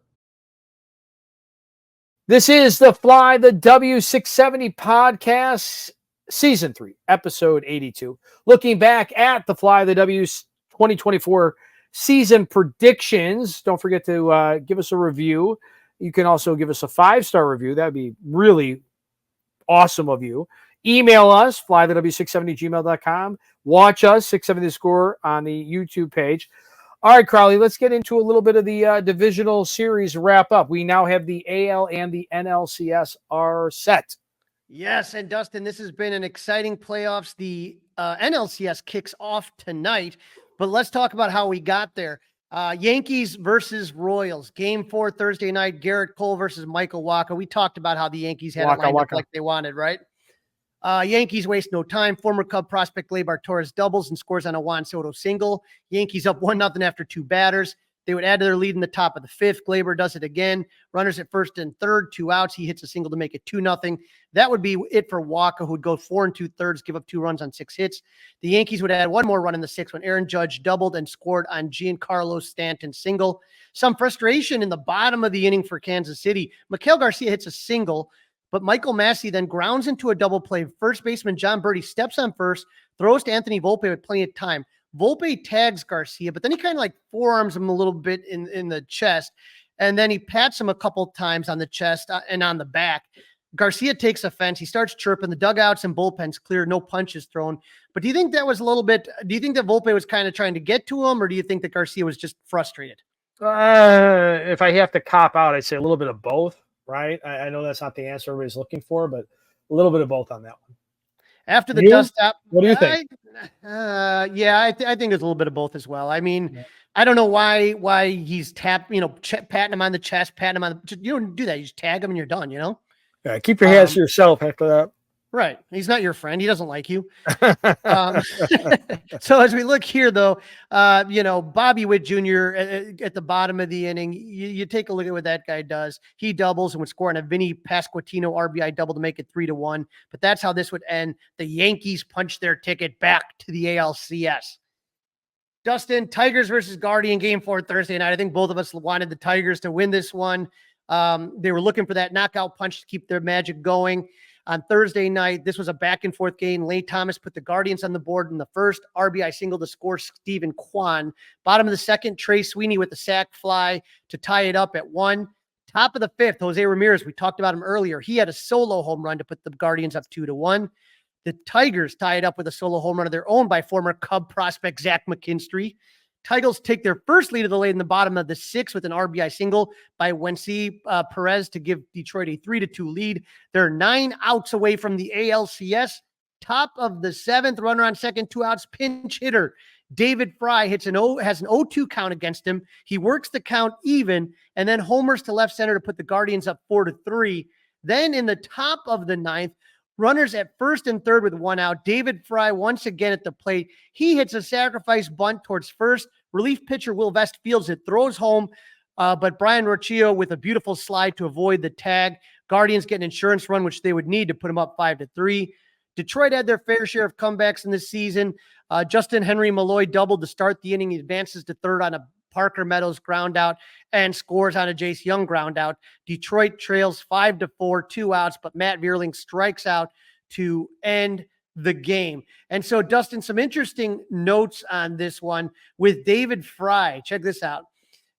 This is the Fly the W670 podcast, season 3, episode 82. Looking back at the Fly the W 2024 season predictions. Don't forget to give us a review. You can also give us a 5-star review. That'd be really awesome of you. Email us, flythew670gmail.com. Watch us, 670 The Score, on the YouTube page. All right, Crawly, let's get into a little bit of the divisional series wrap up. We now have the AL and the NLCS are set. Yes, and Dustin, this has been an exciting playoffs. The NLCS kicks off tonight, but let's talk about how we got there. Yankees versus Royals, Game 4 Thursday night. Garrett Cole versus Michael Wacha. We talked about how the Yankees had it lined up like they wanted, right? Yankees waste no time. Former Cub prospect Gleyber Torres doubles and scores on a Juan Soto single. Yankees up 1-0 after 2 batters. They would add to their lead in the top of the 5th. Gleyber does it again. Runners at first and third, 2 outs. He hits a single to make it 2-0. That would be it for Wacha, who would go 4 2/3, give up 2 runs on 6 hits. The Yankees would add 1 more run in the 6th when Aaron Judge doubled and scored on Giancarlo Stanton's single. Some frustration in the bottom of the inning for Kansas City. Miguel Garcia hits a single, but Michael Massey then grounds into a double play. First baseman John Birdie steps on first, throws to Anthony Volpe with plenty of time. Volpe tags Garcia, but then he kind of like forearms him a little bit in the chest, and then he pats him a couple times on the chest and on the back. Garcia takes offense. He starts chirping. The dugouts and bullpens clear, no punches thrown. But do you think that was a little bit – do you think that Volpe was kind of trying to get to him, or do you think that Garcia was just frustrated? If I have to cop out, I'd say a little bit of both. Right? I know that's not the answer everybody's looking for, but a little bit of both on that one. After the dust up, what do you think? I think there's a little bit of both as well. I mean, I don't know why he's patting him on the chest, patting him on the, you don't do that. You just tag him and you're done, Yeah, keep your hands to yourself after that. Right. He's not your friend. He doesn't like you. So as we look here, though, Bobby Witt Jr. At the bottom of the inning, you take a look at what that guy does. He doubles and would score on a Vinny Pasquantino RBI double to make it 3-1. But that's how this would end. The Yankees punch their ticket back to the ALCS. Dustin, Tigers versus Guardian, Game 4 Thursday night. I think both of us wanted the Tigers to win this one. They were looking for that knockout punch to keep their magic going. On Thursday night, this was a back-and-forth game. Lane Thomas put the Guardians on the board in the first. RBI single to score Stephen Kwan. Bottom of the 2nd, Trey Sweeney with the sac fly to tie it up at 1. Top of the 5th, Jose Ramirez, we talked about him earlier. He had a solo home run to put the Guardians up 2-1. The Tigers tie it up with a solo home run of their own by former Cub prospect Zach McKinstry. Tigers take their first lead of the late in the bottom of the 6th with an RBI single by Wency Perez to give Detroit a 3-2 lead. They're 9 outs away from the ALCS. Top of the 7th, runner on second, 2 outs, pinch hitter David Fry has an 0-2 count against him. He works the count even and then homers to left center to put the Guardians up 4-3. Then in the top of the 9th, runners at first and third with 1 out. David Fry once again at the plate. He hits a sacrifice bunt towards first. Relief pitcher Will Vest fields it, throws home, but Brian Rocchio with a beautiful slide to avoid the tag. Guardians get an insurance run, which they would need to put them up 5-3. Detroit had their fair share of comebacks in this season. Justin Henry Malloy doubled to start the inning. He advances to third on a Parker Meadows ground out and scores on a Jace Young ground out. Detroit trails 5-4, 2 outs, but Matt Vierling strikes out to end the game. And so, Dustin, some interesting notes on this one with David Fry. Check this out.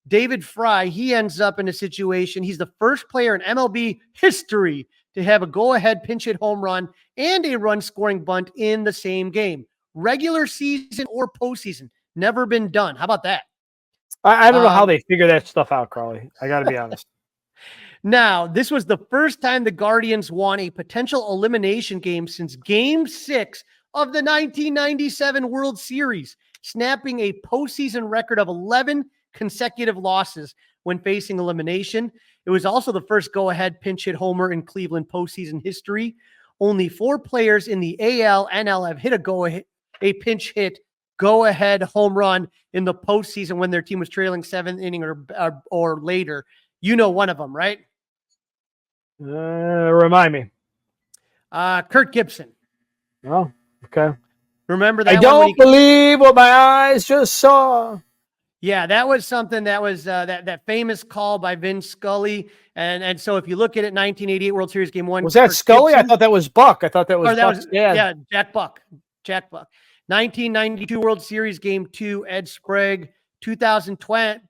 David Fry, he ends up in a situation. He's the first player in MLB history to have a go-ahead pinch hit home run and a run-scoring bunt in the same game. Regular season or postseason. Never been done. How about that? I don't know how they figure that stuff out, Crawly. I got to be honest. Now, this was the first time the Guardians won a potential elimination game since Game 6 of the 1997 World Series, snapping a postseason record of 11 consecutive losses when facing elimination. It was also the first go-ahead pinch hit homer in Cleveland postseason history. Only 4 players in the AL, NL have hit a pinch hit go-ahead home run in the postseason when their team was trailing 7th inning or later. You know one of them, right? Remind me. Kurt Gibson. Oh, okay. Remember that? I don't believe what my eyes just saw. Yeah, that was something that was that famous call by Vin Scully. And so if you look at it, 1988 World Series Game 1. Was that Kurt Scully? Gibson. I thought that was Buck. I thought that was Buck. Yeah, Jack Buck. 1992 World Series Game 2, Ed Sprague. 2010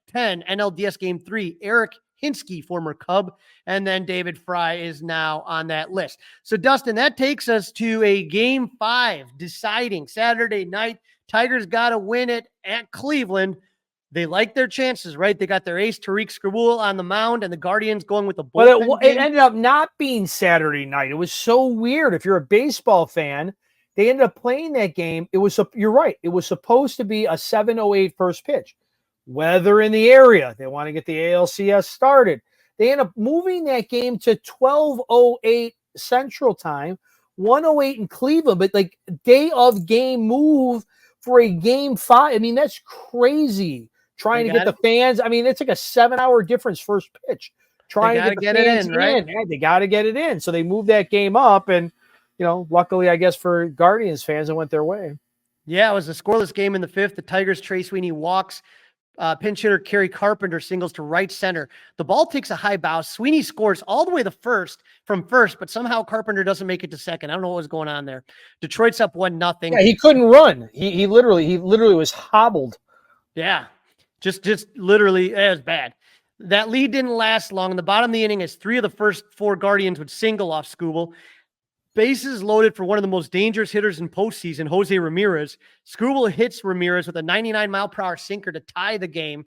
NLDS Game 3, Eric Hinsky, former Cub. And then David Fry is now on that list. So, Dustin, that takes us to a Game 5 deciding Saturday night. Tigers got to win it at Cleveland. They like their chances, right? They got their ace, Tariq Skubal, on the mound, and the Guardians going with the bullpen. But it ended up not being Saturday night. It was so weird. If you're a baseball fan, they ended up playing that game. You're right. It was supposed to be a 7:08 first pitch. Weather in the area. They want to get the ALCS started. They end up moving that game to 12:08 Central Time, 1:08 in Cleveland, but like day of game move for a Game 5. I mean, that's crazy. Trying to get the fans. I mean, it's like a 7-hour difference first pitch. Trying to get the fans in, right? Yeah, they got to get it in. So they moved that game up, and luckily, I guess for Guardians fans, it went their way. Yeah, it was a scoreless game in the 5th. The Tigers' Trey Sweeney walks. Pinch hitter Kerry Carpenter singles to right center. The ball takes a high bounce. Sweeney scores all the way from first, but somehow Carpenter doesn't make it to second. I don't know what was going on there. Detroit's up 1-0. Yeah, he couldn't run. He literally was hobbled. Yeah, just literally, it was bad. That lead didn't last long. In the bottom of the inning, as 3 of the first 4 Guardians would single off Skubal. Bases loaded for one of the most dangerous hitters in postseason, Jose Ramirez. Skubal hits Ramirez with a 99-mile-per-hour sinker to tie the game.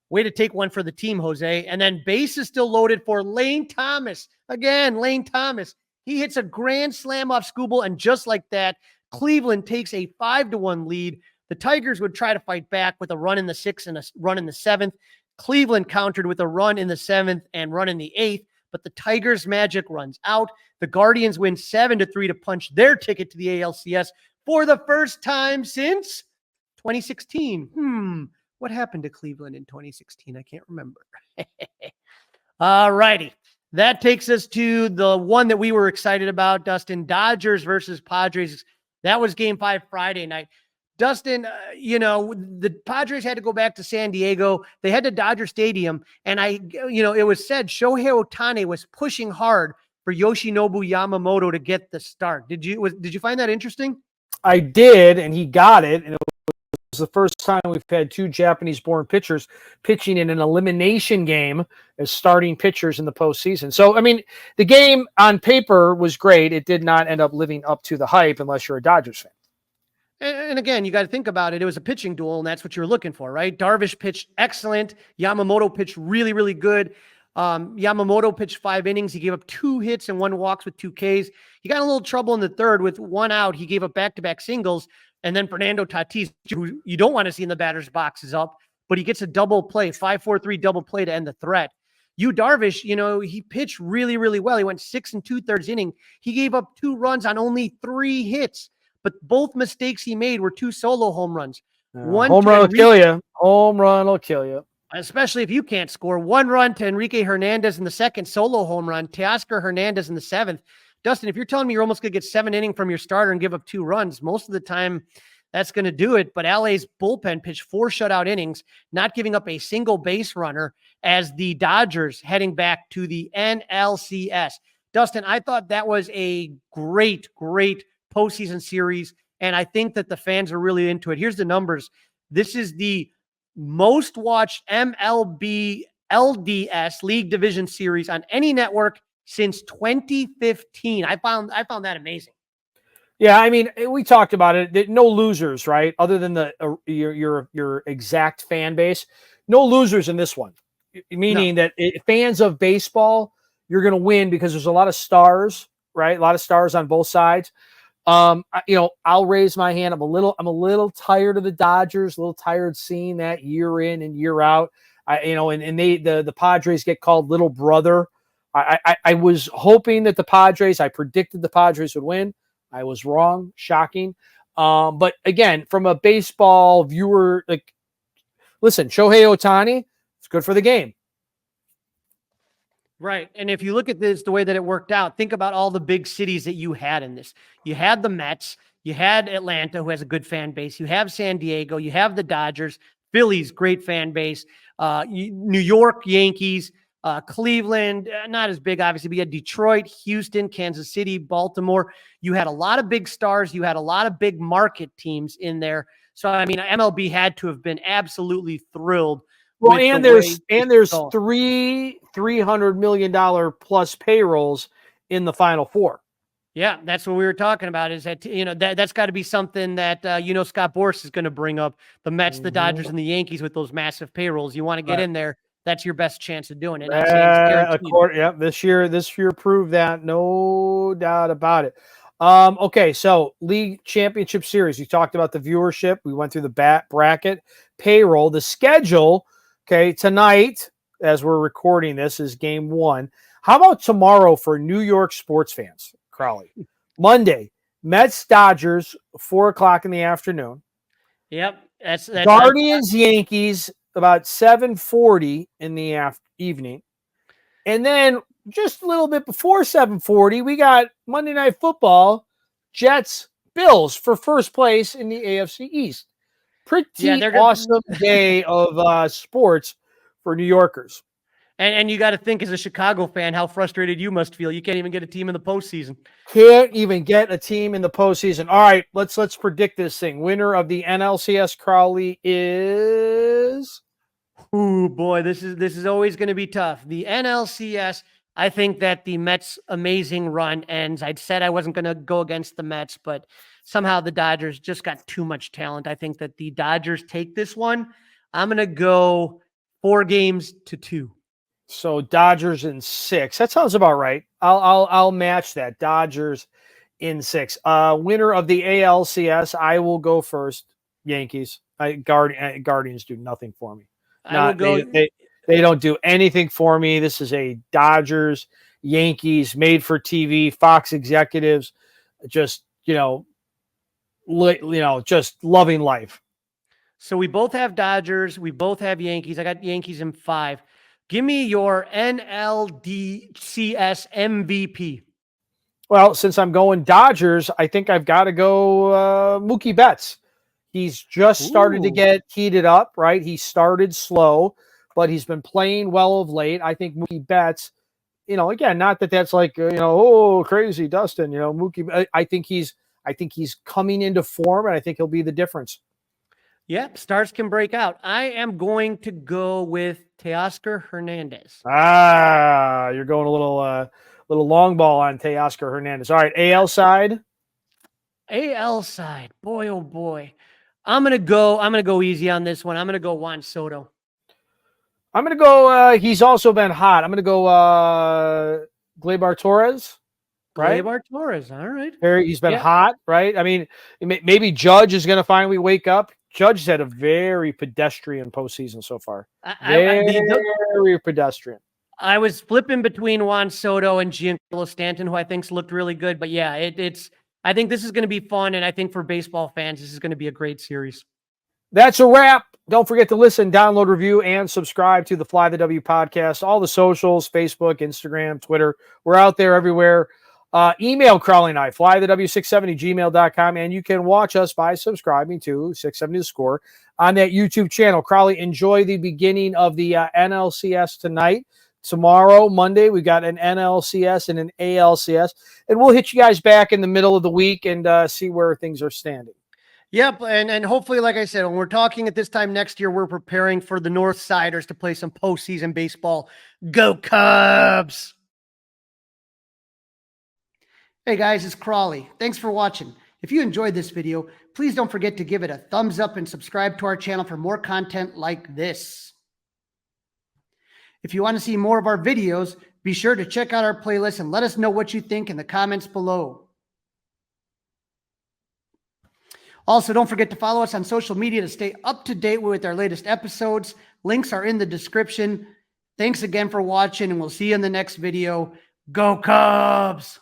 Way to take one for the team, Jose. And then bases still loaded for Lane Thomas. Again, Lane Thomas. He hits a grand slam off Skubal, and just like that, Cleveland takes a 5-1 lead. The Tigers would try to fight back with a run in the 6th and a run in the 7th. Cleveland countered with a run in the 7th and run in the 8th. But the Tigers' magic runs out. The Guardians win 7-3 to punch their ticket to the ALCS for the first time since 2016. What happened to Cleveland in 2016? I can't remember. All righty. That takes us to the one that we were excited about, Dustin. Dodgers versus Padres. That was Game 5 Friday night. Dustin, the Padres had to go back to San Diego. They had to Dodger Stadium. And it was said Shohei Ohtani was pushing hard for Yoshinobu Yamamoto to get the start. Did you find that interesting? I did, and he got it. And it was the first time we've had 2 Japanese-born pitchers pitching in an elimination game as starting pitchers in the postseason. So, I mean, the game on paper was great. It did not end up living up to the hype unless you're a Dodgers fan. And again, you got to think about it. It was a pitching duel, and that's what you were looking for, right? Darvish pitched excellent. Yamamoto pitched really, really good. Yamamoto pitched 5 innings. He gave up 2 hits and 1 walks with 2 Ks. He got a little trouble in the 3rd with 1 out. He gave up back-to-back singles. And then Fernando Tatis, who you don't want to see in the batter's box, is up. But he gets a double play, 5-4-3 double play to end the threat. Darvish, he pitched really, really well. He went 6 2/3 inning. He gave up 2 runs on only 3 hits. But both mistakes he made were 2 solo home runs. Home run will kill you. Home run will kill you. Especially if you can't score. 1 run to Enrique Hernandez in the 2nd, solo home run. Teoscar Hernandez in the 7th. Dustin, if you're telling me you're almost going to get 7 innings from your starter and give up 2 runs, most of the time that's going to do it. But LA's bullpen pitched 4 shutout innings, not giving up a single base runner as the Dodgers heading back to the NLCS. Dustin, I thought that was a great postseason series, and I think that the fans are really into it. Here's the numbers. This is the most watched MLB LDS League Division Series on any network since 2015. I found that amazing. Yeah, I mean, we talked about it. No losers, right? Other than your exact fan base, no losers in this one. Meaning that fans of baseball, you're going to win because there's a lot of stars, right? A lot of stars on both sides. I'll raise my hand. I'm a little tired of the Dodgers. A little tired seeing that year in and year out. The Padres get called little brother. I was hoping that I predicted the Padres would win. I was wrong. Shocking. But again, from a baseball viewer, listen, Shohei Ohtani, it's good for the game. Right. And if you look at this, the way that it worked out, think about all the big cities that you had in this. You had the Mets, you had Atlanta, who has a good fan base. You have San Diego, you have the Dodgers, Phillies, great fan base, New York Yankees, Cleveland, not as big, obviously, but you had Detroit, Houston, Kansas City, Baltimore. You had a lot of big stars. You had a lot of big market teams in there. So, I mean, MLB had to have been absolutely thrilled. Well, and there's $300 million plus payrolls in the Final Four. Yeah, that's what we were talking about. Is that that's got to be something that Scott Boras is going to bring up. The Mets, the Dodgers, and the Yankees with those massive payrolls. You want to get in there. That's your best chance of doing it. This year proved that, no doubt about it. Okay, so League Championship Series. You talked about the viewership. We went through the bracket, payroll, the schedule. Okay, tonight, as we're recording this, is game 1. How about tomorrow for New York sports fans, Crawly? Monday, Mets, Dodgers, 4:00 in the afternoon. Yep. That's Guardians, Yankees, about 7:40 in the evening. And then just a little bit before 7:40, we got Monday Night Football, Jets, Bills for first place in the AFC East. Pretty awesome day of sports for New Yorkers. And you got to think, as a Chicago fan, how frustrated you must feel. You can't even get a team in the postseason. Can't even get a team in the postseason. All right, let's predict this thing. Winner of the NLCS, Crawly, is... Ooh, boy, this is always going to be tough. The NLCS, I think that the Mets' amazing run ends. I'd said I wasn't going to go against the Mets, but somehow the Dodgers just got too much talent. I think that the Dodgers take this one. I'm going to go 4-2. So Dodgers in 6. That sounds about right. I'll match that. Dodgers in 6. Winner of the ALCS, I will go first. Yankees. Guardians do nothing for me. They don't do anything for me. This is a Dodgers, Yankees, made for TV, Fox executives, just just loving life. So we both have Dodgers. We both have Yankees. I got Yankees in 5. Give me your NLCS MVP. Well, since I'm going Dodgers, I think I've got to go Mookie Betts. He's just started to get heated up, right? He started slow, but he's been playing well of late. I think Mookie Betts, again, not that that's like, crazy Dustin, Mookie. I think he's coming into form, and I think he'll be the difference. Yeah, stars can break out. I am going to go with Teoscar Hernandez. You're going a little long ball on Teoscar Hernandez. All right, AL side. AL side, boy, oh boy. I'm gonna go easy on this one. I'm gonna go Juan Soto. I'm gonna go. He's also been hot. I'm gonna go Gleyber Torres. Right? Gleyber Torres. All right. He's been hot, right? I mean, maybe Judge is gonna finally wake up. Judge had a very pedestrian postseason so far. Very pedestrian. I was flipping between Juan Soto and Giancarlo Stanton, who I think's looked really good. But yeah, it's. I think this is going to be fun, and I think for baseball fans, this is going to be a great series. That's a wrap. Don't forget to listen, download, review, and subscribe to the Fly the W podcast. All the socials, Facebook, Instagram, Twitter. We're out there everywhere. Email Crawly and I, flythew670gmail.com, and you can watch us by subscribing to 670 The Score on that YouTube channel. Crawly, enjoy the beginning of the NLCS tonight. Tomorrow, Monday, we got an NLCS and an ALCS, and we'll hit you guys back in the middle of the week and see where things are standing. Yep, and hopefully, like I said, when we're talking at this time next year, we're preparing for the North Siders to play some postseason baseball. Go Cubs! Hey guys, it's Crawly. Thanks for watching. If you enjoyed this video, please don't forget to give it a thumbs up and subscribe to our channel for more content like this. If you want to see more of our videos, be sure to check out our playlist and let us know what you think in the comments below. Also, don't forget to follow us on social media to stay up to date with our latest episodes. Links are in the description. Thanks again for watching, and we'll see you in the next video. Go Cubs!